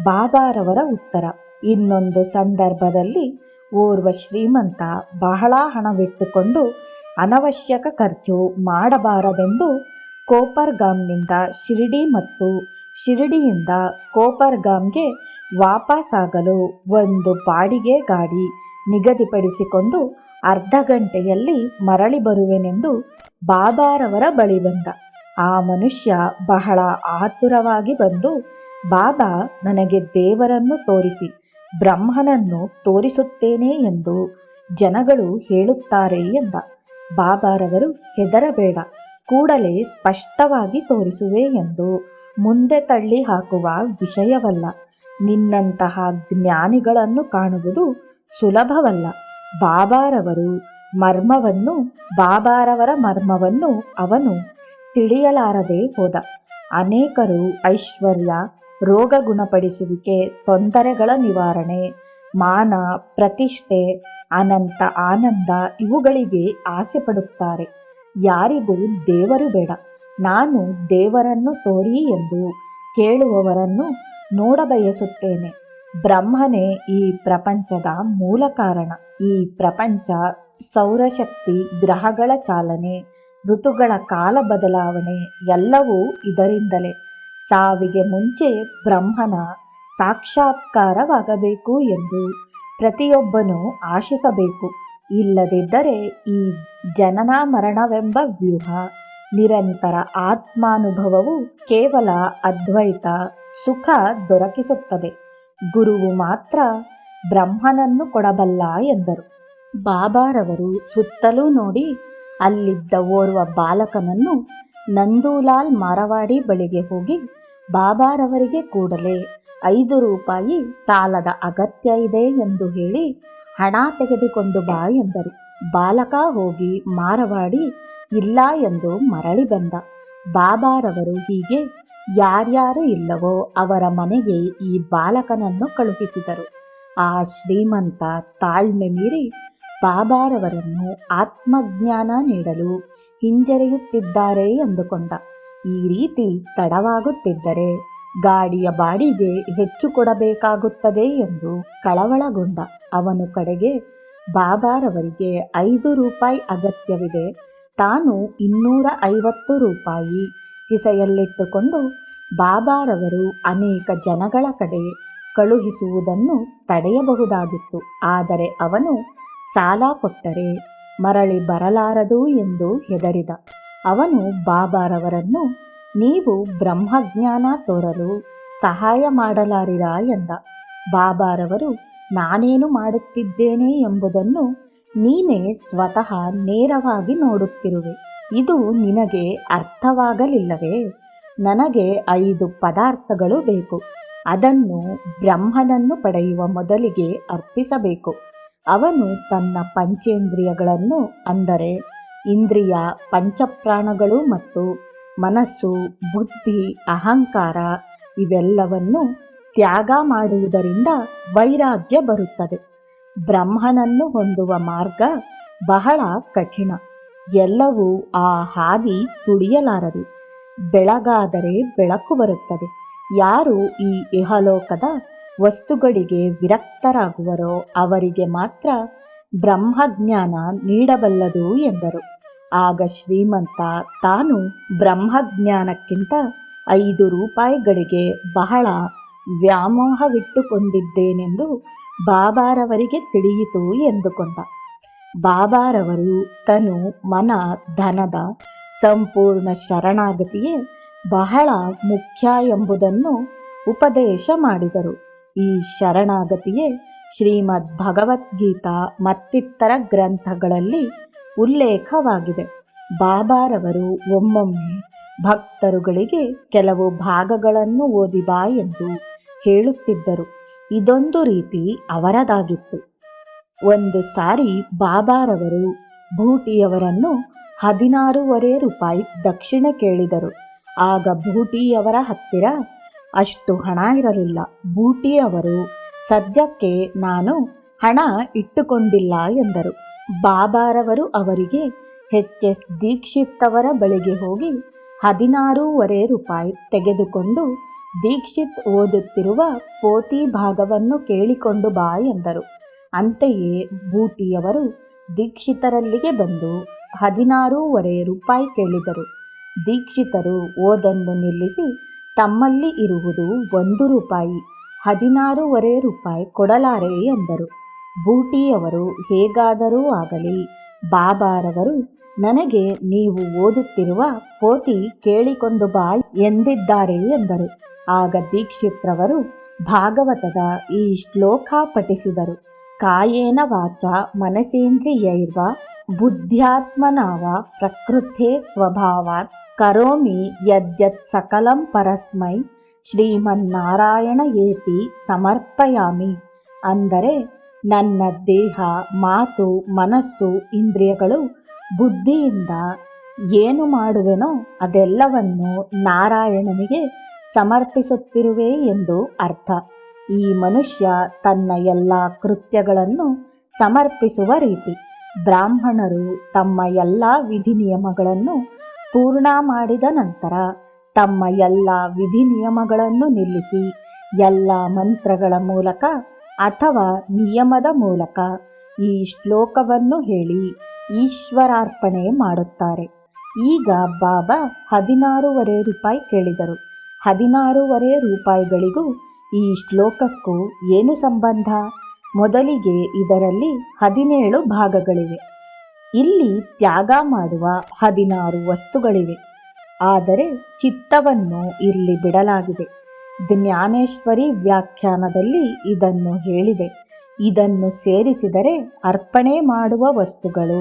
ಬಾಬಾರವರ ಉತ್ತರ. ಇನ್ನೊಂದು ಸಂದರ್ಭದಲ್ಲಿ ಓರ್ವ ಶ್ರೀಮಂತ ಬಹಳ ಹಣವಿಟ್ಟುಕೊಂಡು ಅನವಶ್ಯಕ ಖರ್ಚು ಮಾಡಬಾರದೆಂದು ಕೋಪರ್ಗಾಮ್ನಿಂದ ಶಿರ್ಡಿ ಮತ್ತು ಶಿರ್ಡಿಯಿಂದ ಕೋಪರ್ಗಾಮ್ಗೆ ವಾಪಸ್ಸಾಗಲು ಒಂದು ಬಾಡಿಗೆ ಗಾಡಿ ನಿಗದಿಪಡಿಸಿಕೊಂಡು ಅರ್ಧ ಗಂಟೆಯಲ್ಲಿ ಮರಳಿ ಬರುವೆನೆಂದು ಬಾಬಾರವರ ಬಳಿ ಬಂದ. ಆ ಮನುಷ್ಯ ಬಹಳ ಆತುರವಾಗಿ ಬಂದು, ಬಾಬಾ, ನನಗೆ ದೇವರನ್ನು ತೋರಿಸಿ, ಬ್ರಹ್ಮನನ್ನು ತೋರಿಸುತ್ತೇನೆ ಎಂದು ಜನಗಳು ಹೇಳುತ್ತಾರೆ ಎಂದ. ಬಾಬಾರವರು, ಹೆದರಬೇಡ, ಕೂಡಲೇ ಸ್ಪಷ್ಟವಾಗಿ ತೋರಿಸುವೆ ಎಂದು ಮುಂದೆ ತಳ್ಳಿ ಹಾಕುವ ವಿಷಯವಲ್ಲ. ನಿನ್ನಂತಹ ಜ್ಞಾನಿಗಳನ್ನು ಕಾಣುವುದು ಸುಲಭವಲ್ಲ. ಬಾಬಾರವರ ಮರ್ಮವನ್ನು ಅವನು ತಿಳಿಯಲಾರದೆ ಹೋದ. ಅನೇಕರು ಐಶ್ವರ್ಯ, ರೋಗ ಗುಣಪಡಿಸುವಿಕೆ, ತೊಂದರೆಗಳ ನಿವಾರಣೆ, ಮಾನ, ಪ್ರತಿಷ್ಠೆ, ಅನಂತ ಆನಂದ ಇವುಗಳಿಗೆ ಆಸೆ ಪಡುತ್ತಾರೆ. ಯಾರಿಗೂ ದೇವರು ಬೇಡ. ನಾನು ದೇವರನ್ನು ತೋರಿ ಎಂದು ಕೇಳುವವರನ್ನು ನೋಡಬಯಸುತ್ತೇನೆ. ಬ್ರಹ್ಮನೇ ಈ ಪ್ರಪಂಚದ ಮೂಲ ಕಾರಣ. ಈ ಪ್ರಪಂಚ, ಸೌರಶಕ್ತಿ, ಗ್ರಹಗಳ ಚಾಲನೆ, ಋತುಗಳ ಕಾಲ ಬದಲಾವಣೆ ಎಲ್ಲವೂ ಇದರಿಂದಲೇ. ಸಾವಿಗೆ ಮುಂಚೆ ಬ್ರಹ್ಮನ ಸಾಕ್ಷಾತ್ಕಾರವಾಗಬೇಕು ಎಂದು ಪ್ರತಿಯೊಬ್ಬನೂ ಆಶಿಸಬೇಕು. ಇಲ್ಲದಿದ್ದರೆ ಈ ಜನನ ಮರಣವೆಂಬ ವ್ಯೂಹ, ನಿರಂತರ ಆತ್ಮಾನುಭವವು ಕೇವಲ ಅದ್ವೈತ ಸುಖ ದೊರಕಿಸುತ್ತದೆ. ಗುರುವು ಮಾತ್ರ ಬ್ರಹ್ಮನನ್ನು ಕೊಡಬಲ್ಲ ಎಂದರು. ಬಾಬಾರವರು ಸುತ್ತಲೂ ನೋಡಿ ಅಲ್ಲಿದ್ದ ಓರ್ವ ಬಾಲಕನನ್ನು ನಂದೂಲಾಲ್ ಮಾರವಾಡಿ ಬಳಿಗೆ ಹೋಗಿ ಬಾಬಾರವರಿಗೆ ಕೂಡಲೇ 5 ರೂಪಾಯಿ ಸಾಲದ ಅಗತ್ಯ ಇದೆ ಎಂದು ಹೇಳಿ ಹಣ ತೆಗೆದುಕೊಂಡು ಬಾ ಎಂದರು. ಬಾಲಕ ಹೋಗಿ ಮಾರವಾಡಿ ಇಲ್ಲ ಎಂದು ಮರಳಿ ಬಂದ. ಬಾಬಾರವರು ಹೀಗೆ ಯಾರ್ಯಾರು ಇಲ್ಲವೋ ಅವರ ಮನೆಗೆ ಈ ಬಾಲಕನನ್ನು ಕಳುಹಿಸಿದರು. ಆ ಶ್ರೀಮಂತ ತಾಳ್ಮೆ ಮೀರಿ ಬಾಬಾರವರನ್ನು ಆತ್ಮಜ್ಞಾನ ನೀಡಲು ಹಿಂಜರಿಯುತ್ತಿದ್ದಾರೆ ಎಂದುಕೊಂಡ. ಈ ರೀತಿ ತಡವಾಗುತ್ತಿದ್ದರೆ ಗಾಡಿಯ ಬಾಡಿಗೆ ಹೆಚ್ಚು ಕೊಡಬೇಕಾಗುತ್ತದೆ ಎಂದು ಕಳವಳಗೊಂಡ. ಅವನು ಕಡೆಗೆ ಬಾಬಾರವರಿಗೆ 5 ರೂಪಾಯಿ ಅಗತ್ಯವಿದೆ. ತಾನು 250 ರೂಪಾಯಿ ಕಿಸೆಯಲ್ಲಿಟ್ಟುಕೊಂಡು ಬಾಬಾರವರು ಅನೇಕ ಜನಗಳ ಕಡೆ ಕಳುಹಿಸುವುದನ್ನು ತಡೆಯಬಹುದಾಗಿತ್ತು. ಆದರೆ ಅವನು ಸಾಲ ಕೊಟ್ಟರೆ ಮರಳಿ ಬರಲಾರದು ಎಂದು ಹೆದರಿದ. ಅವನು ಬಾಬಾರವರನ್ನು, ನೀವು ಬ್ರಹ್ಮಜ್ಞಾನ ತೋರಲು ಸಹಾಯ ಮಾಡಲಾರಿರಾ ಎಂದ. ಬಾಬಾರವರು, ನಾನೇನು ಮಾಡುತ್ತಿದ್ದೇನೆ ಎಂಬುದನ್ನು ನೀನೇ ಸ್ವತಃ ನೇರವಾಗಿ ನೋಡುತ್ತಿರುವೆ. ಇದು ನಿನಗೆ ಅರ್ಥವಾಗಲಿಲ್ಲವೇ? ನನಗೆ 5 ಪದಾರ್ಥಗಳು ಬೇಕು. ಅದನ್ನು ಬ್ರಹ್ಮನನ್ನು ಪಡೆಯುವ ಮೊದಲಿಗೆ ಅರ್ಪಿಸಬೇಕು. ಅವನು ತನ್ನ ಪಂಚೇಂದ್ರಿಯಗಳನ್ನು, ಅಂದರೆ ಇಂದ್ರಿಯ, ಪಂಚಪ್ರಾಣಗಳು ಮತ್ತು ಮನಸ್ಸು, ಬುದ್ಧಿ, ಅಹಂಕಾರ ಇವೆಲ್ಲವನ್ನು ತ್ಯಾಗ ಮಾಡುವುದರಿಂದ ವೈರಾಗ್ಯ ಬರುತ್ತದೆ. ಬ್ರಹ್ಮನನ್ನು ಹೊಂದುವ ಮಾರ್ಗ ಬಹಳ ಕಠಿಣ. ಎಲ್ಲವೂ ಆ ಹಾದಿ ತುಳಿಯಲಾರದು. ಬೆಳಗಾದರೆ ಬೆಳಕು ಬರುತ್ತದೆ. ಯಾರು ಈ ಇಹಲೋಕದ ವಸ್ತುಗಳಿಗೆ ವಿರಕ್ತರಾಗುವರೋ ಅವರಿಗೆ ಮಾತ್ರ ಬ್ರಹ್ಮಜ್ಞಾನ ನೀಡಬಲ್ಲದು ಎಂದರು. ಆಗ ಶ್ರೀಮಂತ ತಾನು ಬ್ರಹ್ಮಜ್ಞಾನಕ್ಕಿಂತ 5 ರೂಪಾಯಿಗಳಿಗೆ ಬಹಳ ವ್ಯಾಮೋಹವಿಟ್ಟುಕೊಂಡಿದ್ದೇನೆಂದು ಬಾಬಾರವರಿಗೆ ತಿಳಿಯಿತು ಎಂದುಕೊಂಡ. ಬಾಬಾರವರು ತನು, ಮನ, ಧನದ ಸಂಪೂರ್ಣ ಶರಣಾಗತಿಯೇ ಬಹಳ ಮುಖ್ಯ ಎಂಬುದನ್ನು ಉಪದೇಶ ಮಾಡಿದರು. ಈ ಶರಣಾಗತಿಯೇ ಶ್ರೀಮದ್ ಭಗವದ್ಗೀತಾ ಮತ್ತಿತರ ಗ್ರಂಥಗಳಲ್ಲಿ ಉಲ್ಲೇಖವಾಗಿದೆ. ಬಾಬಾರವರು ಒಮ್ಮೊಮ್ಮೆ ಭಕ್ತರುಗಳಿಗೆ ಕೆಲವು ಭಾಗಗಳನ್ನು ಓದಿ ಬಾ ಎಂದು ಹೇಳುತ್ತಿದ್ದರು. ಇದೊಂದು ರೀತಿ ಅವರದಾಗಿತ್ತು. ಒಂದು ಸಾರಿ ಬಾಬಾರವರು ಭೂಟಿಯವರನ್ನು 16.5 ರೂಪಾಯಿ ದಕ್ಷಿಣೆ ಕೇಳಿದರು. ಆಗ ಭೂಟಿಯವರ ಹತ್ತಿರ ಅಷ್ಟು ಹಣ ಇರಲಿಲ್ಲ. ಭೂಟಿಯವರು, ಸದ್ಯಕ್ಕೆ ನಾನು ಹಣ ಇಟ್ಟುಕೊಂಡಿಲ್ಲ ಎಂದರು. ಬಾಬಾರವರು ಅವರಿಗೆ ಎಚ್.ಎಸ್. ದೀಕ್ಷಿತ್ ಅವರ ಬಳಿಗೆ ಹೋಗಿ 16.5 ರೂಪಾಯಿ ತೆಗೆದುಕೊಂಡು ದೀಕ್ಷಿತ್ ಓದುತ್ತಿರುವ ಪೋತಿ ಭಾಗವನ್ನು ಕೇಳಿಕೊಂಡು ಬಾ ಎಂದರು. ಅಂತೆಯೇ ಭೂಟಿಯವರು ದೀಕ್ಷಿತರಲ್ಲಿಗೆ ಬಂದು 16.5 ರೂಪಾಯಿ ಕೇಳಿದರು. ದೀಕ್ಷಿತರು ಓದನ್ನು ನಿಲ್ಲಿಸಿ, ತಮ್ಮಲ್ಲಿ ಇರುವುದು 1 ರೂಪಾಯಿ, 16.5 ರೂಪಾಯಿ ಕೊಡಲಾರೆ ಎಂದರು. ಭೂಟಿಯವರು, ಹೇಗಾದರೂ ಆಗಲಿ ಬಾಬಾರವರು ನನಗೆ ನೀವು ಓದುತ್ತಿರುವ ಪೋತಿ ಕೇಳಿಕೊಂಡು ಬಾ ಎಂದಿದ್ದಾರೆ ಎಂದರು. ಆಗ ದೀಕ್ಷಿತ್ರವರು ಭಾಗವತದ ಈ ಶ್ಲೋಕ ಪಠಿಸಿದರು. ಕಾಯೇನ ವಾಚ ಮನಸೇಂದ್ರಿಯೈರ್ವಾ ಬುದ್ಧ್ಯಾತ್ಮನಾವ ಪ್ರಕೃತೆ ಸ್ವಭಾವಾತ್ ಕರೋಮಿ ಯದ್ಯತ್ ಸಕಲಂ ಪರಸ್ಮೈ ಶ್ರೀಮನ್ನಾರಾಯಣ ಏತಿ ಸಮರ್ಪಯಾಮಿ. ಅಂದರೆ, ನನ್ನ ದೇಹ, ಮಾತು, ಮನಸ್ಸು, ಇಂದ್ರಿಯಗಳು, ಬುದ್ಧಿಯಿಂದ ಏನು ಮಾಡುವೆನೋ ಅದೆಲ್ಲವನ್ನು ನಾರಾಯಣನಿಗೆ ಸಮರ್ಪಿಸುತ್ತಿರುವೆ ಎಂದು ಅರ್ಥ. ಈ ಮನುಷ್ಯ ತನ್ನ ಎಲ್ಲ ಕೃತ್ಯಗಳನ್ನು ಸಮರ್ಪಿಸುವ ರೀತಿ. ಬ್ರಾಹ್ಮಣರು ತಮ್ಮ ಎಲ್ಲ ವಿಧಿನಿಯಮಗಳನ್ನು ಪೂರ್ಣ ಮಾಡಿದ ನಂತರ ತಮ್ಮ ಎಲ್ಲ ವಿಧಿನಿಯಮಗಳನ್ನು ನಿಲ್ಲಿಸಿ ಎಲ್ಲ ಮಂತ್ರಗಳ ಮೂಲಕ ಅಥವಾ ನಿಯಮದ ಮೂಲಕ ಈ ಶ್ಲೋಕವನ್ನು ಹೇಳಿ ಈಶ್ವರಾರ್ಪಣೆ ಮಾಡುತ್ತಾರೆ. ಈಗ ಬಾಬಾ 16.5 ರೂಪಾಯಿ ಕೇಳಿದರು. 16.5 ರೂಪಾಯಿಗಳಿಗೂ ಈ ಶ್ಲೋಕಕ್ಕೂ ಏನು ಸಂಬಂಧ? ಮೊದಲಿಗೆ ಇದರಲ್ಲಿ 17 ಭಾಗಗಳಿವೆ. ಇಲ್ಲಿ ತ್ಯಾಗ ಮಾಡುವ 16 ವಸ್ತುಗಳಿವೆ. ಆದರೆ ಚಿತ್ತವನ್ನು ಇಲ್ಲಿ ಬಿಡಲಾಗಿದೆ. ಜ್ಞಾನೇಶ್ವರಿ ವ್ಯಾಖ್ಯಾನದಲ್ಲಿ ಇದನ್ನು ಹೇಳಿದೆ. ಇದನ್ನು ಸೇರಿಸಿದರೆ ಅರ್ಪಣೆ ಮಾಡುವ ವಸ್ತುಗಳು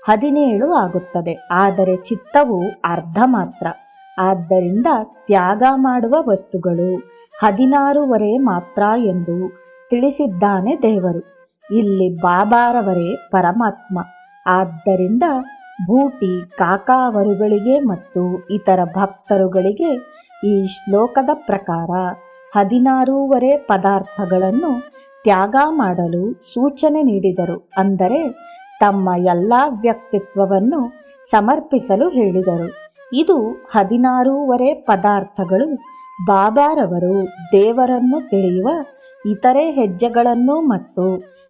17 ಆಗುತ್ತದೆ. ಆದರೆ ಚಿತ್ತವು ಅರ್ಧ ಮಾತ್ರ. ಆದ್ದರಿಂದ ತ್ಯಾಗ ಮಾಡುವ ವಸ್ತುಗಳು 16.5 ಮಾತ್ರ ಎಂದು ತಿಳಿಸಿದ್ದಾನೆ ದೇವರು. ಇಲ್ಲಿ ಬಾಬಾರವರೇ ಪರಮಾತ್ಮ. ಆದ್ದರಿಂದ ಭೂಟಿ ಕಾಕಾ ಅವರುಗಳಿಗೆ ಮತ್ತು ಇತರ ಭಕ್ತರುಗಳಿಗೆ ಈ ಶ್ಲೋಕದ ಪ್ರಕಾರ 16.5 ಪದಾರ್ಥಗಳನ್ನು ತ್ಯಾಗ ಮಾಡಲು ಸೂಚನೆ ನೀಡಿದರು. ಅಂದರೆ ತಮ್ಮ ಎಲ್ಲ ವ್ಯಕ್ತಿತ್ವವನ್ನು ಸಮರ್ಪಿಸಲು ಹೇಳಿದರು. ಇದು 16 ಪದಾರ್ಥಗಳು. ಬಾಬಾರವರು ದೇವರನ್ನು ತಿಳಿಯುವ ಇತರೆ ಹೆಜ್ಜೆಗಳನ್ನು ಮತ್ತು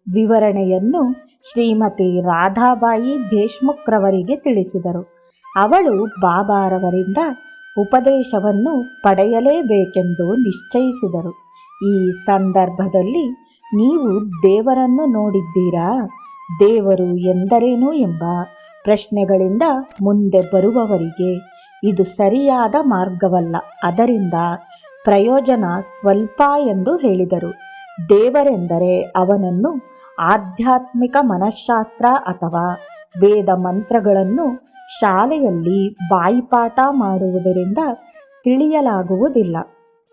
ವಿವರಣೆಯನ್ನು ಶ್ರೀಮತಿ ರಾಧಾಬಾಯಿ ದೇಶ್ಮುಖ್ರವರಿಗೆ ತಿಳಿಸಿದರು. ಅವಳು ಬಾಬಾರವರಿಂದ ಉಪದೇಶವನ್ನು ಪಡೆಯಲೇಬೇಕೆಂದು ನಿಶ್ಚಯಿಸಿದರು. ಈ ಸಂದರ್ಭದಲ್ಲಿ, ನೀವು ದೇವರನ್ನು ನೋಡಿದ್ದೀರಾ? ದೇವರು ಎಂದರೇನು ಎಂಬ ಪ್ರಶ್ನೆಗಳಿಂದ ಮುಂದೆ ಬರುವವರಿಗೆ ಇದು ಸರಿಯಾದ ಮಾರ್ಗವಲ್ಲ, ಅದರಿಂದ ಪ್ರಯೋಜನ ಸ್ವಲ್ಪ ಎಂದು ಹೇಳಿದರು. ದೇವರೆಂದರೆ ಅವನನ್ನು ಆಧ್ಯಾತ್ಮಿಕ ಮನಃಶಾಸ್ತ್ರ ಅಥವಾ ವೇದ ಮಂತ್ರಗಳನ್ನು ಶಾಲೆಯಲ್ಲಿ ಬಾಯಿಪಾಠ ಮಾಡುವುದರಿಂದ ತಿಳಿಯಲಾಗುವುದಿಲ್ಲ.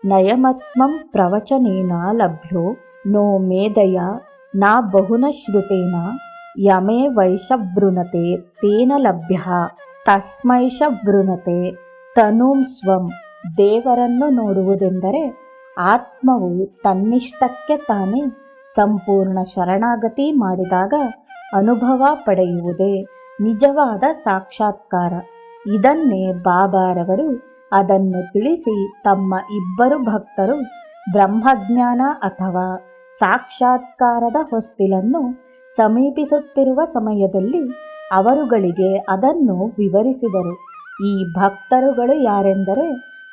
ನಯಮತ್ಮಂ ಪ್ರವಚನೇನ ಲಭ್ಯೋ ನೋ ಮೇಧಯ ನ ಬಹುನ ಶ್ರುತೇನ ಯಮೇ ವೈಷವೃಣತೆ ತೇನ ಲಭ್ಯ ತಸ್ಮೈಷ ವೃಣತೆ ತನೂಂ ಸ್ವಂ. ದೇವರನ್ನು ನೋಡುವುದೆಂದರೆ ಆತ್ಮವು ತನ್ನಿಷ್ಟಕ್ಕೆ ತಾನೇ ಸಂಪೂರ್ಣ ಶರಣಾಗತಿ ಮಾಡಿದಾಗ ಅನುಭವ ಪಡೆಯುವುದೇ ನಿಜವಾದ ಸಾಕ್ಷಾತ್ಕಾರ. ಇದನ್ನೇ ಬಾಬಾರವರು ಅದನ್ನು ತಿಳಿಸಿ ತಮ್ಮ ಇಬ್ಬರು ಭಕ್ತರು ಬ್ರಹ್ಮಜ್ಞಾನ ಅಥವಾ ಸಾಕ್ಷಾತ್ಕಾರದ ಹೊಸ್ತಿಲನ್ನು ಸಮೀಪಿಸುತ್ತಿರುವ ಸಮಯದಲ್ಲಿ ಅವರುಗಳಿಗೆ ಅದನ್ನು ವಿವರಿಸಿದರು. ಈ ಭಕ್ತರುಗಳು ಯಾರೆಂದರೆ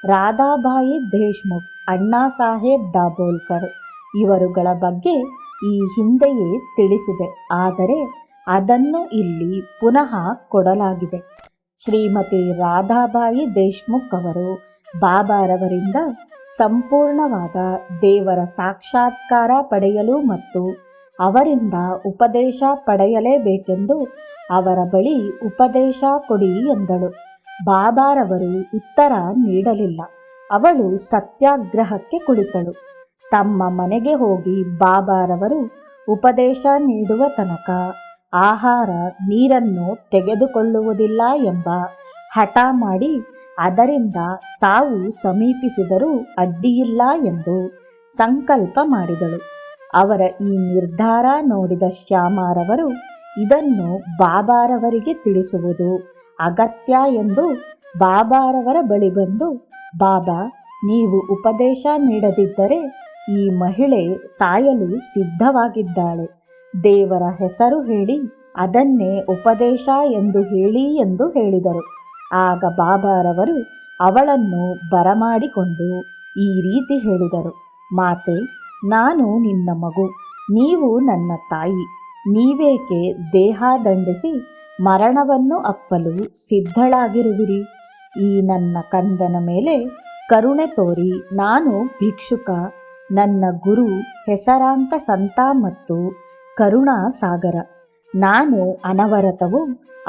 ರಾಧಾಬಾಯಿ ದೇಶ್ಮುಖ್, ಅಣ್ಣಾ ಸಾಹೇಬ್ ದಾಬೋಲ್ಕರ್ ಇವರುಗಳ ಬಗ್ಗೆ ಈ ಹಿಂದೆಯೇ ತಿಳಿಸಿದೆ, ಆದರೆ ಅದನ್ನು ಇಲ್ಲಿ ಪುನಃ ಕೊಡಲಾಗಿದೆ. ಶ್ರೀಮತಿ ರಾಧಾಬಾಯಿ ದೇಶ್ಮುಖ್ ಅವರು ಬಾಬಾರವರಿಂದ ಸಂಪೂರ್ಣವಾದ ದೇವರ ಸಾಕ್ಷಾತ್ಕಾರ ಪಡೆಯಲು ಮತ್ತು ಅವರಿಂದ ಉಪದೇಶ ಪಡೆಯಲೇಬೇಕೆಂದು ಅವರ ಬಳಿ ಉಪದೇಶ ಕೊಡಿ ಎಂದಳು. ಬಾಬಾರವರು ಉತ್ತರ ನೀಡಲಿಲ್ಲ. ಅವಳು ಸತ್ಯಾಗ್ರಹಕ್ಕೆ ಕುಳಿತಳು. ತಮ್ಮ ಮನೆಗೆ ಹೋಗಿ ಬಾಬಾರವರು ಉಪದೇಶ ನೀಡುವ ತನಕ ಆಹಾರ ನೀರನ್ನು ತೆಗೆದುಕೊಳ್ಳುವುದಿಲ್ಲ ಎಂಬ ಹಠ ಮಾಡಿ ಅದರಿಂದ ಸಾವು ಸಮೀಪಿಸಿದರೂ ಅಡ್ಡಿಯಿಲ್ಲ ಎಂದು ಸಂಕಲ್ಪ ಮಾಡಿದಳು. ಅವರ ಈ ನಿರ್ಧಾರ ನೋಡಿದ ಶ್ಯಾಮಾರವರು ಇದನ್ನು ಬಾಬಾರವರಿಗೆ ತಿಳಿಸುವುದು ಅಗತ್ಯ ಎಂದು ಬಾಬಾರವರ ಬಳಿ ಬಂದು, ಬಾಬಾ, ನೀವು ಉಪದೇಶ ನೀಡದಿದ್ದರೆ ಈ ಮಹಿಳೆ ಸಾಯಲು ಸಿದ್ಧವಾಗಿದ್ದಾಳೆ. ದೇವರ ಹೆಸರು ಹೇಳಿ ಅದನ್ನೇ ಉಪದೇಶ ಎಂದು ಹೇಳಿ ಎಂದು ಹೇಳಿದರು. ಆಗ ಬಾಬಾರವರು ಅವಳನ್ನು ಬರಮಾಡಿಕೊಂಡು ಈ ರೀತಿ ಹೇಳಿದರು, ಮಾತೆ, ನಾನು ನಿನ್ನ ಮಗು, ನೀವು ನನ್ನ ತಾಯಿ. ನೀವೇಕೆ ದೇಹ ದಂಡಿಸಿ ಮರಣವನ್ನು ಅಪ್ಪಲು ಸಿದ್ಧಳಾಗಿರುವಿರಿ? ಈ ನನ್ನ ಕಂದನ ಮೇಲೆ ಕರುಣೆ ತೋರಿ. ನಾನು ಭಿಕ್ಷುಕ. ನನ್ನ ಗುರು ಹೆಸರಾಂತ ಸಂತ ಮತ್ತು ಕರುಣಾ ಸಾಗರ. ನಾನು ಅನವರತವು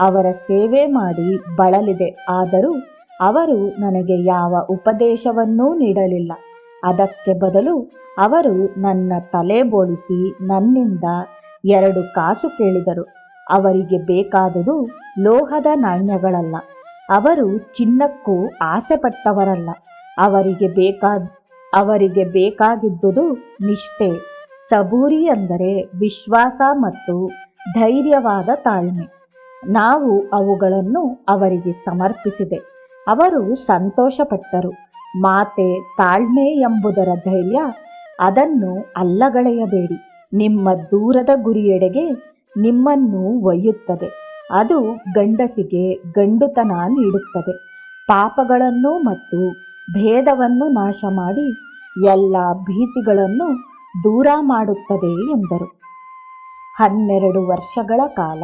ಅವರ ಸೇವೆ ಮಾಡಿ ಬಳಲಿದೆ. ಆದರೂ ಅವರು ನನಗೆ ಯಾವ ಉಪದೇಶವನ್ನೂ ನೀಡಲಿಲ್ಲ. ಅದಕ್ಕೆ ಬದಲು ಅವರು ನನ್ನ ತಲೆ ಬೋಳಿಸಿ ನನ್ನಿಂದ 2 ಕಾಸು ಕೇಳಿದರು. ಅವರಿಗೆ ಬೇಕಾದುದು ಲೋಹದ ನಾಣ್ಯಗಳಲ್ಲ. ಅವರು ಚಿನ್ನಕ್ಕೂ ಆಸೆ ಪಟ್ಟವರಲ್ಲ. ಅವರಿಗೆ ಬೇಕಾಗಿದ್ದುದು ನಿಷ್ಠೆ, ಸಬೂರಿ ಅಂದರೆ ವಿಶ್ವಾಸ ಮತ್ತು ಧೈರ್ಯವಾದ ತಾಳ್ಮೆ. ನಾವು ಅವುಗಳನ್ನು ಅವರಿಗೆ ಸಮರ್ಪಿಸಿದೆ. ಅವರು ಸಂತೋಷಪಟ್ಟರು. ಮಾತೆ, ತಾಳ್ಮೆ ಎಂಬುದರ ಧೈರ್ಯ, ಅದನ್ನು ಅಲ್ಲಗಳೆಯಬೇಡಿ. ನಿಮ್ಮ ದೂರದ ಗುರಿಯೆಡೆಗೆ ನಿಮ್ಮನ್ನು ಒಯ್ಯುತ್ತದೆ. ಅದು ಗಂಡಸಿಗೆ ಗಂಡುತನ ನೀಡುತ್ತದೆ. ಪಾಪಗಳನ್ನು ಮತ್ತು ಭೇದವನ್ನು ನಾಶ ಮಾಡಿ ಎಲ್ಲ ಭೀತಿಗಳನ್ನು ದೂರ ಮಾಡುತ್ತದೆ ಎಂದರು. 12 ವರ್ಷಗಳ ಕಾಲ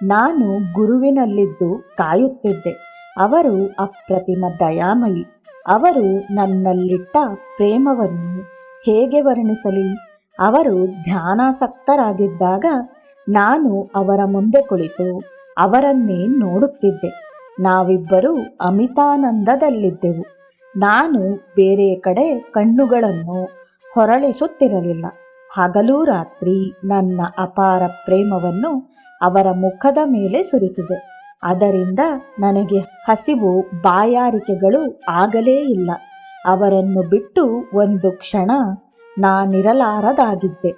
ನಾನು ಗುರುವಿನಲ್ಲಿದ್ದು ಕಾಯುತ್ತಿದ್ದೆ. ಅವರು ಅಪ್ರತಿಮ ದಯಾಮಯಿ. ಅವರು ನನ್ನಲ್ಲಿಟ್ಟ ಪ್ರೇಮವನ್ನು ಹೇಗೆ ವರ್ಣಿಸಲಿ? ಅವರು ಧ್ಯಾನಾಸಕ್ತರಾಗಿದ್ದಾಗ ನಾನು ಅವರ ಮುಂದೆ ಕುಳಿತು ಅವರನ್ನೇ ನೋಡುತ್ತಿದ್ದೆ. ನಾವಿಬ್ಬರೂ ಅಮಿತಾನಂದದಲ್ಲಿದ್ದೆವು. ನಾನು ಬೇರೆ ಕಡೆ ಕಣ್ಣುಗಳನ್ನು ಹೊರಳಿಸುತ್ತಿರಲಿಲ್ಲ. ಹಗಲು ರಾತ್ರಿ ನನ್ನ ಅಪಾರ ಪ್ರೇಮವನ್ನು ಅವರ ಮುಖದ ಮೇಲೆ ಸುರಿಸಿದೆ. ಅದರಿಂದ ನನಗೆ ಹಸಿವು, ಬಾಯಾರಿಕೆಗಳು ಆಗಲೇ ಇಲ್ಲ. ಅವರನ್ನು ಬಿಟ್ಟು ಒಂದು ಕ್ಷಣ ನಾನಿರಲಾರದಾಗಿದ್ದೆ.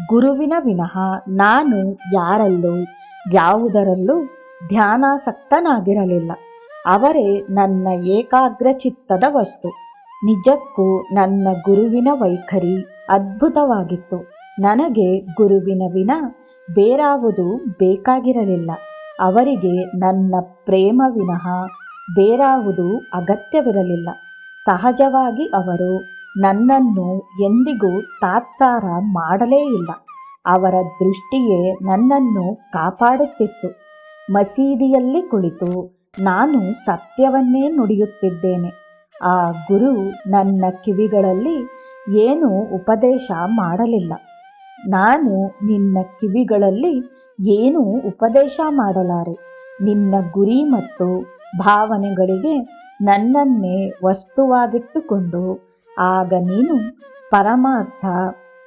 ಗುರುವಿನ ವಿನಃ ನಾನು ಯಾರಲ್ಲೂ ಯಾವುದರಲ್ಲೂ ಧ್ಯಾನಾಸಕ್ತನಾಗಿರಲಿಲ್ಲ. ಅವರೇ ನನ್ನ ಏಕಾಗ್ರ ಚಿತ್ತದ ವಸ್ತು. ನಿಜಕ್ಕೂ ನನ್ನ ಗುರುವಿನ ವೈಖರಿ ಅದ್ಭುತವಾಗಿತ್ತು. ನನಗೆ ಗುರುವಿನ ವಿನ ಬೇರಾವುದು ಬೇಕಾಗಿರಲಿಲ್ಲ. ಅವರಿಗೆ ನನ್ನ ಪ್ರೇಮ ವಿನಃ ಬೇರಾವುದು ಅಗತ್ಯವಿರಲಿಲ್ಲ. ಸಹಜವಾಗಿ ಅವರು ನನ್ನನ್ನು ಎಂದಿಗೂ ತಾತ್ಸಾರ ಮಾಡಲೇ ಇಲ್ಲ. ಅವರ ದೃಷ್ಟಿಯೇ ನನ್ನನ್ನು ಕಾಪಾಡುತ್ತಿತ್ತು. ಮಸೀದಿಯಲ್ಲಿ ಕುಳಿತು ನಾನು ಸತ್ಯವನ್ನೇ ನುಡಿಯುತ್ತಿದ್ದೇನೆ. ಆ ಗುರು ನನ್ನ ಕಿವಿಗಳಲ್ಲಿ ಏನೂ ಉಪದೇಶ ಮಾಡಲಿಲ್ಲ. ನಾನು ನಿನ್ನ ಕಿವಿಗಳಲ್ಲಿ ಏನೂ ಉಪದೇಶ ಮಾಡಲಾರೆ. ನಿನ್ನ ಗುರಿ ಮತ್ತು ಭಾವನೆಗಳಿಗೆ ನನ್ನನ್ನೇ ವಸ್ತುವಾಗಿಟ್ಟುಕೊಂಡು ಆಗ ನೀನು ಪರಮಾರ್ಥ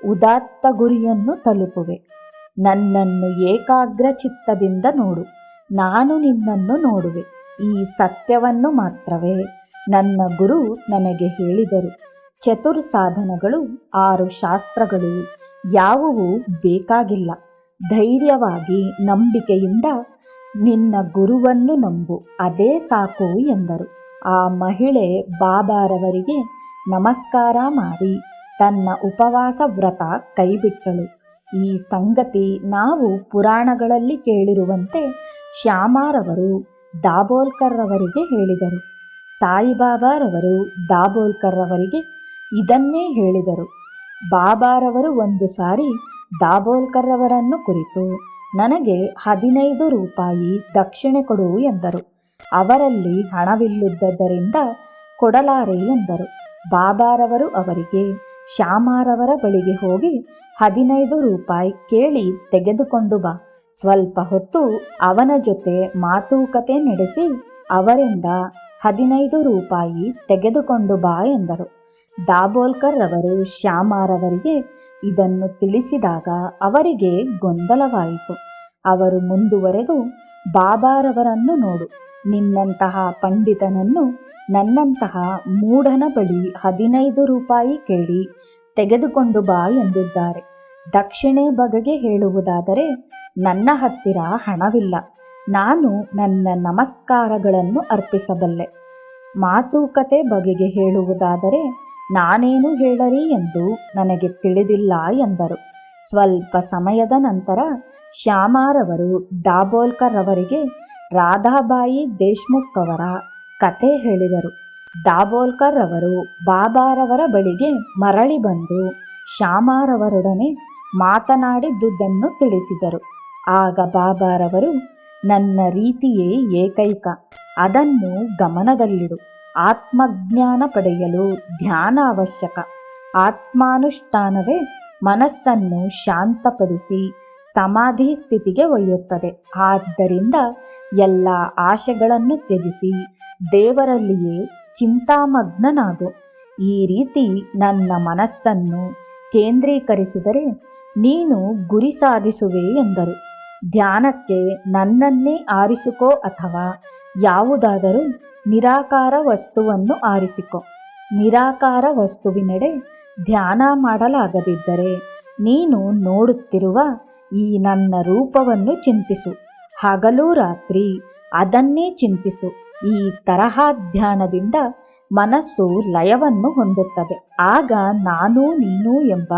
ಉದಾತ್ತ ಗುರಿಯನ್ನು ತಲುಪುವೆ. ನನ್ನನ್ನು ಏಕಾಗ್ರ ಚಿತ್ತದಿಂದ ನೋಡು, ನಾನು ನಿನ್ನನ್ನು ನೋಡುವೆ. ಈ ಸತ್ಯವನ್ನು ಮಾತ್ರವೇ ನನ್ನ ಗುರು ನನಗೆ ಹೇಳಿದರು. ಚತುರ್ಸಾಧನಗಳು 6 ಶಾಸ್ತ್ರಗಳು ಯಾವುವೂ ಬೇಕಾಗಿಲ್ಲ. ಧೈರ್ಯವಾಗಿ ನಂಬಿಕೆಯಿಂದ ನಿನ್ನ ಗುರುವನ್ನು ನಂಬು, ಅದೇ ಸಾಕು ಎಂದರು. ಆ ಮಹಿಳೆ ಬಾಬಾರವರಿಗೆ ನಮಸ್ಕಾರ ಮಾಡಿ ತನ್ನ ಉಪವಾಸ ವ್ರತ ಕೈಬಿಟ್ಟಳು. ಈ ಸಂಗತಿ ನಾವು ಪುರಾಣಗಳಲ್ಲಿ ಕೇಳಿರುವಂತೆ ಶ್ಯಾಮಾರವರು ದಾಬೋಲ್ಕರ್ ರವರಿಗೆ ಹೇಳಿದರು. ಸಾಯಿಬಾಬಾರವರು ದಾಬೋಲ್ಕರ್ ರವರಿಗೆ ಇದನ್ನೇ ಹೇಳಿದರು. ಬಾಬಾರವರು ಒಂದು ಸಾರಿ ದಾಬೋಲ್ಕರ್ ರವರನ್ನು ಕುರಿತು ನನಗೆ 15 ರೂಪಾಯಿ ದಕ್ಷಿಣೆ ಕೊಡು ಎಂದರು. ಅವರಲ್ಲಿ ಹಣವಿಲ್ಲುದ್ದರಿಂದ ಕೊಡಲಾರೆ ಎಂದರು. ಬಾಬಾರವರು ಅವರಿಗೆ ಶ್ಯಾಮಾರವರ ಬಳಿಗೆ ಹೋಗಿ 15 ರೂಪಾಯಿ ಕೇಳಿ ತೆಗೆದುಕೊಂಡು ಬಾ. ಸ್ವಲ್ಪ ಹೊತ್ತು ಅವನ ಜೊತೆ ಮಾತುಕತೆ ನಡೆಸಿ ಅವರಿಂದ 15 ರೂಪಾಯಿ ತೆಗೆದುಕೊಂಡು ಬಾ ಎಂದರು. ದಾಬೋಲ್ಕರ್ ರವರು ಶ್ಯಾಮಾರವರಿಗೆ ಇದನ್ನು ತಿಳಿಸಿದಾಗ ಅವರಿಗೆ ಗೊಂದಲವಾಯಿತು. ಅವರು ಮುಂದುವರೆದು, ಬಾಬಾರವರನ್ನು ನೋಡು, ನಿನ್ನಂತಹ ಪಂಡಿತನನ್ನು ನನ್ನಂತಹ ಮೂಢನ ಬಳಿ 15 ರೂಪಾಯಿ ಕೇಳಿ ತೆಗೆದುಕೊಂಡು ಬಾ ಎಂದಿದ್ದಾರೆ. ದಕ್ಷಿಣೆ ಬಗೆಗೆ ಹೇಳುವುದಾದರೆ ನನ್ನ ಹತ್ತಿರ ಹಣವಿಲ್ಲ. ನಾನು ನನ್ನ ನಮಸ್ಕಾರಗಳನ್ನು ಅರ್ಪಿಸಬಲ್ಲೆ. ಮಾತುಕತೆ ಬಗೆಗೆ ಹೇಳುವುದಾದರೆ ನಾನೇನು ಹೇಳಲಿ ಎಂದು ನನಗೆ ತಿಳಿದಿಲ್ಲ ಎಂದರು. ಸ್ವಲ್ಪ ಸಮಯದ ನಂತರ ಶ್ಯಾಮಾರವರು ದಾಬೋಲ್ಕರ್ ಅವರಿಗೆ ರಾಧಾಬಾಯಿ ದೇಶ್ಮುಖ್ ಅವರ ಕತೆ ಹೇಳಿದರು. ದಾಬೋಲ್ಕರ್ ಅವರು ಬಾಬಾರವರ ಬಳಿಗೆ ಮರಳಿ ಬಂದು ಶ್ಯಾಮಾರವರೊಡನೆ ಮಾತನಾಡಿದ್ದುದನ್ನು ತಿಳಿಸಿದರು. ಆಗ ಬಾಬಾರವರು, ನನ್ನ ರೀತಿಯೇ ಏಕೈಕ, ಅದನ್ನು ಗಮನದಲ್ಲಿಡು. ಆತ್ಮಜ್ಞಾನ ಪಡೆಯಲು ಧ್ಯಾನ ಅವಶ್ಯಕ. ಆತ್ಮಾನುಷ್ಠಾನವೇ ಮನಸ್ಸನ್ನು ಶಾಂತಪಡಿಸಿ ಸಮಾಧಿ ಸ್ಥಿತಿಗೆ ಒಯ್ಯುತ್ತದೆ. ಆದ್ದರಿಂದ ಎಲ್ಲ ಆಶೆಗಳನ್ನು ತ್ಯಜಿಸಿ ದೇವರಲ್ಲಿಯೇ ಚಿಂತಾಮಗ್ನನಾಗು. ಈ ರೀತಿ ನನ್ನ ಮನಸ್ಸನ್ನು ಕೇಂದ್ರೀಕರಿಸಿದರೆ ನೀನು ಗುರಿ ಸಾಧಿಸುವೆ ಎಂದರು. ಧ್ಯಾನಕ್ಕೆ ನನ್ನನ್ನೇ ಆರಿಸಿಕೋ ಅಥವಾ ಯಾವುದಾದರೂ ನಿರಾಕಾರ ವಸ್ತುವನ್ನು ಆರಿಸಿಕೊ. ನಿರಾಕಾರ ವಸ್ತುವಿನೆಡೆ ಧ್ಯಾನ ಮಾಡಲಾಗದಿದ್ದರೆ ನೀನು ನೋಡುತ್ತಿರುವ ಈ ನನ್ನ ರೂಪವನ್ನು ಚಿಂತಿಸು. ಹಗಲು ರಾತ್ರಿ ಅದನ್ನೇ ಚಿಂತಿಸು. ಈ ತರಹ ಧ್ಯಾನದಿಂದ ಮನಸ್ಸು ಲಯವನ್ನು ಹೊಂದುತ್ತದೆ. ಆಗ ನಾನು ನೀನು ಎಂಬ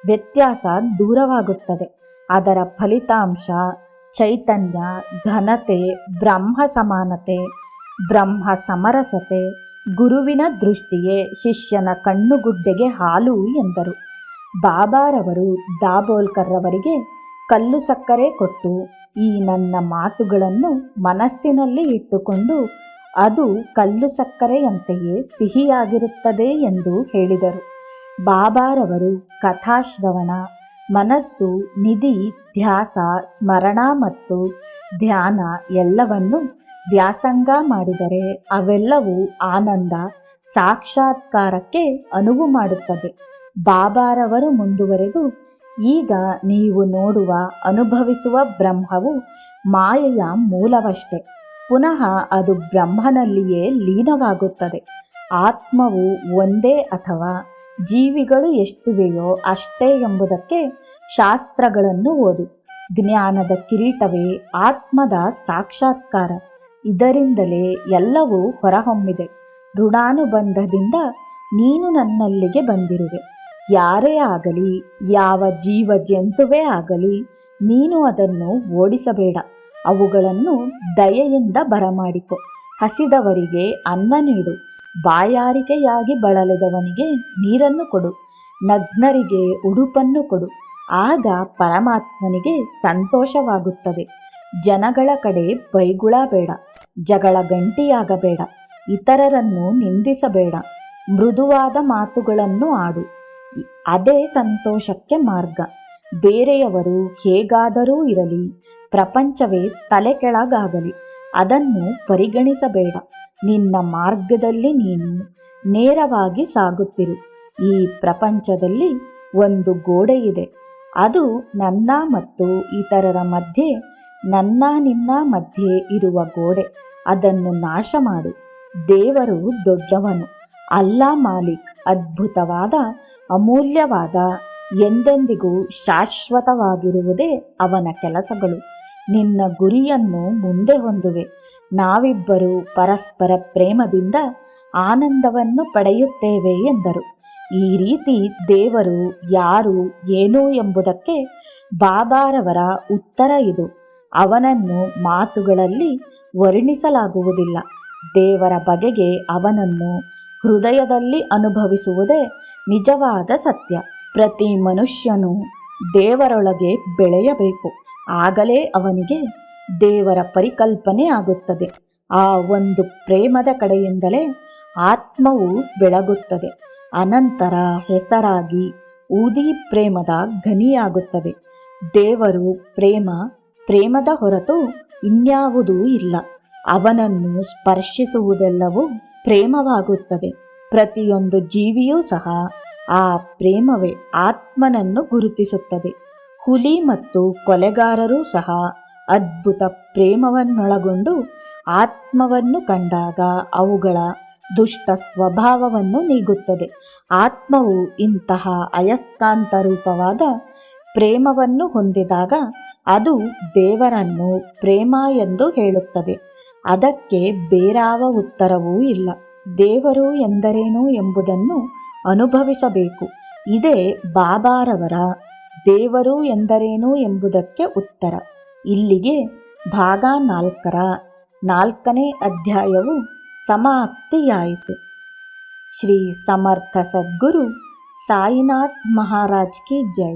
ವ್ಯತ್ಯಾಸ ದೂರವಾಗುತ್ತದೆ. ಅದರ ಫಲಿತಾಂಶ ಚೈತನ್ಯ, ಘನತೆ, ಬ್ರಹ್ಮ ಸಮಾನತೆ, ಬ್ರಹ್ಮ ಸಮರಸತೆ. ಗುರುವಿನ ದೃಷ್ಟಿಯೇ ಶಿಷ್ಯನ ಕಣ್ಣುಗುಡ್ಡೆಗೆ ಹಾಲು ಎಂದರು. ಬಾಬಾರವರು ದಾಬೋಲ್ಕರ್ ರವರಿಗೆ ಕಲ್ಲು ಸಕ್ಕರೆ ಕೊಟ್ಟು ಈ ನನ್ನ ಮಾತುಗಳನ್ನು ಮನಸ್ಸಿನಲ್ಲಿ ಇಟ್ಟುಕೊಂಡು ಅದು ಕಲ್ಲು ಸಕ್ಕರೆಯಂತೆಯೇ ಸಿಹಿಯಾಗಿರುತ್ತದೆ ಎಂದು ಹೇಳಿದರು. ಬಾಬಾರವರು ಕಥಾಶ್ರವಣ, ಮನಸ್ಸು, ನಿಧಿ, ಧ್ಯಾಸ, ಸ್ಮರಣ ಮತ್ತು ಧ್ಯಾನ ಎಲ್ಲವನ್ನು ವ್ಯಾಸಂಗ ಮಾಡಿದರೆ ಅವೆಲ್ಲವೂ ಆನಂದ ಸಾಕ್ಷಾತ್ಕಾರಕ್ಕೆ ಅನುವು ಮಾಡುತ್ತದೆ. ಬಾಬಾರವರು ಮುಂದುವರೆದು, ಈಗ ನೀವು ನೋಡುವ ಅನುಭವಿಸುವ ಬ್ರಹ್ಮವು ಮಾಯೆಯ ಮೂಲವಷ್ಟೇ. ಪುನಃ ಅದು ಬ್ರಹ್ಮನಲ್ಲಿಯೇ ಲೀನವಾಗುತ್ತದೆ. ಆತ್ಮವು ಒಂದೇ ಅಥವಾ ಜೀವಿಗಳು ಎಷ್ಟಿವೆಯೋ ಅಷ್ಟೇ ಎಂಬುದಕ್ಕೆ ಶಾಸ್ತ್ರಗಳನ್ನು ಓದು. ಜ್ಞಾನದ ಕಿರೀಟವೇ ಆತ್ಮದ ಸಾಕ್ಷಾತ್ಕಾರ. ಇದರಿಂದಲೇ ಎಲ್ಲವೂ ಹೊರಹೊಮ್ಮಿದೆ. ಋಣಾನುಬಂಧದಿಂದ ನೀನು ನನ್ನಲ್ಲಿಗೆ ಬಂದಿರುವೆ. ಯಾರೇ ಆಗಲಿ, ಯಾವ ಜೀವ ಜಂತುವೇ ಆಗಲಿ, ನೀನು ಅದನ್ನು ಓಡಿಸಬೇಡ. ಅವುಗಳನ್ನು ದಯೆಯಿಂದ ಬರಮಾಡಿಕೊ. ಹಸಿದವರಿಗೆ ಅನ್ನ ನೀಡು. ಬಾಯಾರಿಕೆಯಾಗಿ ಬಳಲಿದವನಿಗೆ ನೀರನ್ನು ಕೊಡು. ನಗ್ನರಿಗೆ ಉಡುಪನ್ನು ಕೊಡು. ಆಗ ಪರಮಾತ್ಮನಿಗೆ ಸಂತೋಷವಾಗುತ್ತದೆ. ಜನಗಳ ಕಡೆ ಬೈಗುಳ ಬೇಡ. ಜಗಳ ಗಂಟಿಯಾಗಬೇಡ. ಇತರರನ್ನು ನಿಂದಿಸಬೇಡ. ಮೃದುವಾದ ಮಾತುಗಳನ್ನು ಆಡು. ಅದೇ ಸಂತೋಷಕ್ಕೆ ಮಾರ್ಗ. ಬೇರೆಯವರು ಹೇಗಾದರೂ ಇರಲಿ, ಪ್ರಪಂಚವೇ ತಲೆ ಕೆಳಗಾಗಲಿ, ಅದನ್ನು ಪರಿಗಣಿಸಬೇಡ. ನಿನ್ನ ಮಾರ್ಗದಲ್ಲಿ ನೀನು ನೇರವಾಗಿ ಸಾಗುತ್ತಿರು. ಈ ಪ್ರಪಂಚದಲ್ಲಿ ಒಂದು ಗೋಡೆ ಇದೆ. ಅದು ನನ್ನ ಮತ್ತು ಇತರರ ಮಧ್ಯೆ, ನನ್ನ ನಿನ್ನ ಮಧ್ಯೆ ಇರುವ ಗೋಡೆ. ಅದನ್ನು ನಾಶ ಮಾಡು. ದೇವರು ದೊಡ್ಡವನು. ಅಲ್ಲಾ ಮಾಲಿಕ್ ಅದ್ಭುತವಾದ, ಅಮೂಲ್ಯವಾದ, ಎಂದೆಂದಿಗೂ ಶಾಶ್ವತವಾಗಿರುವುದೇ ಅವನ ಕೆಲಸಗಳು. ನಿನ್ನ ಗುರಿಯನ್ನು ಮುಂದೆ ಹೊಂದುವೆ. ನಾವಿಬ್ಬರು ಪರಸ್ಪರ ಪ್ರೇಮದಿಂದ ಆನಂದವನ್ನು ಪಡೆಯುತ್ತೇವೆ ಎಂದರು. ಈ ರೀತಿ ದೇವರು ಯಾರು, ಏನು ಎಂಬುದಕ್ಕೆ ಬಾಬಾರವರ ಉತ್ತರ ಇದು. ಅವನನ್ನು ಮಾತುಗಳಲ್ಲಿ ವರ್ಣಿಸಲಾಗುವುದಿಲ್ಲ. ದೇವರ ಬಗೆಗೆ ಅವನನ್ನು ಹೃದಯದಲ್ಲಿ ಅನುಭವಿಸುವುದೇ ನಿಜವಾದ ಸತ್ಯ. ಪ್ರತಿ ಮನುಷ್ಯನು ದೇವರೊಳಗೆ ಬೆಳೆಯಬೇಕು. ಆಗಲೇ ಅವನಿಗೆ ದೇವರ ಪರಿಕಲ್ಪನೆ ಆಗುತ್ತದೆ. ಆ ಒಂದು ಪ್ರೇಮದ ಕಡೆಯಿಂದಲೇ ಆತ್ಮವು ಬೆಳಗುತ್ತದೆ. ಅನಂತರ ಹೆಸರಾಗಿ ಊದಿ ಪ್ರೇಮದ ಘನಿಯಾಗುತ್ತದೆ. ದೇವರು ಪ್ರೇಮ, ಪ್ರೇಮದ ಹೊರತು ಇನ್ಯಾವುದೂ ಇಲ್ಲ. ಅವನನ್ನು ಸ್ಪರ್ಶಿಸುವುದೆಲ್ಲವೂ ಪ್ರೇಮವಾಗುತ್ತದೆ. ಪ್ರತಿಯೊಂದು ಜೀವಿಯೂ ಸಹ ಆ ಪ್ರೇಮವೇ ಆತ್ಮನನ್ನು ಗುರುತಿಸುತ್ತದೆ. ಹುಲಿ ಮತ್ತು ಕೊಲೆಗಾರರೂ ಸಹ ಅದ್ಭುತ ಪ್ರೇಮವನ್ನೊಳಗೊಂಡು ಆತ್ಮವನ್ನು ಕಂಡಾಗ ಅವುಗಳ ದುಷ್ಟ ಸ್ವಭಾವವನ್ನು ನೀಗುತ್ತದೆ. ಆತ್ಮವು ಇಂತಹ ಅಯಸ್ಕಾಂತ ರೂಪವಾದ ಪ್ರೇಮವನ್ನು ಹೊಂದಿದಾಗ ಅದು ದೇವರನ್ನು ಪ್ರೇಮ ಎಂದು ಹೇಳುತ್ತದೆ. ಅದಕ್ಕೆ ಬೇರಾವ ಉತ್ತರವೂ ಇಲ್ಲ. ದೇವರು ಎಂದರೇನು ಎಂಬುದನ್ನು ಅನುಭವಿಸಬೇಕು. ಇದೇ ಬಾಬಾರವರ ದೇವರು ಎಂದರೇನು ಎಂಬುದಕ್ಕೆ ಉತ್ತರ. ಇಲ್ಲಿಗೆ ಭಾಗ 4ರ 4ನೇ ಅಧ್ಯಾಯವು ಸಮಾಪ್ತಿಯಾಯಿತು. ಶ್ರೀ ಸಮರ್ಥ ಸದ್ಗುರು ಸಾಯಿನಾಥ್ ಮಹಾರಾಜ್ ಕಿ ಜೈ.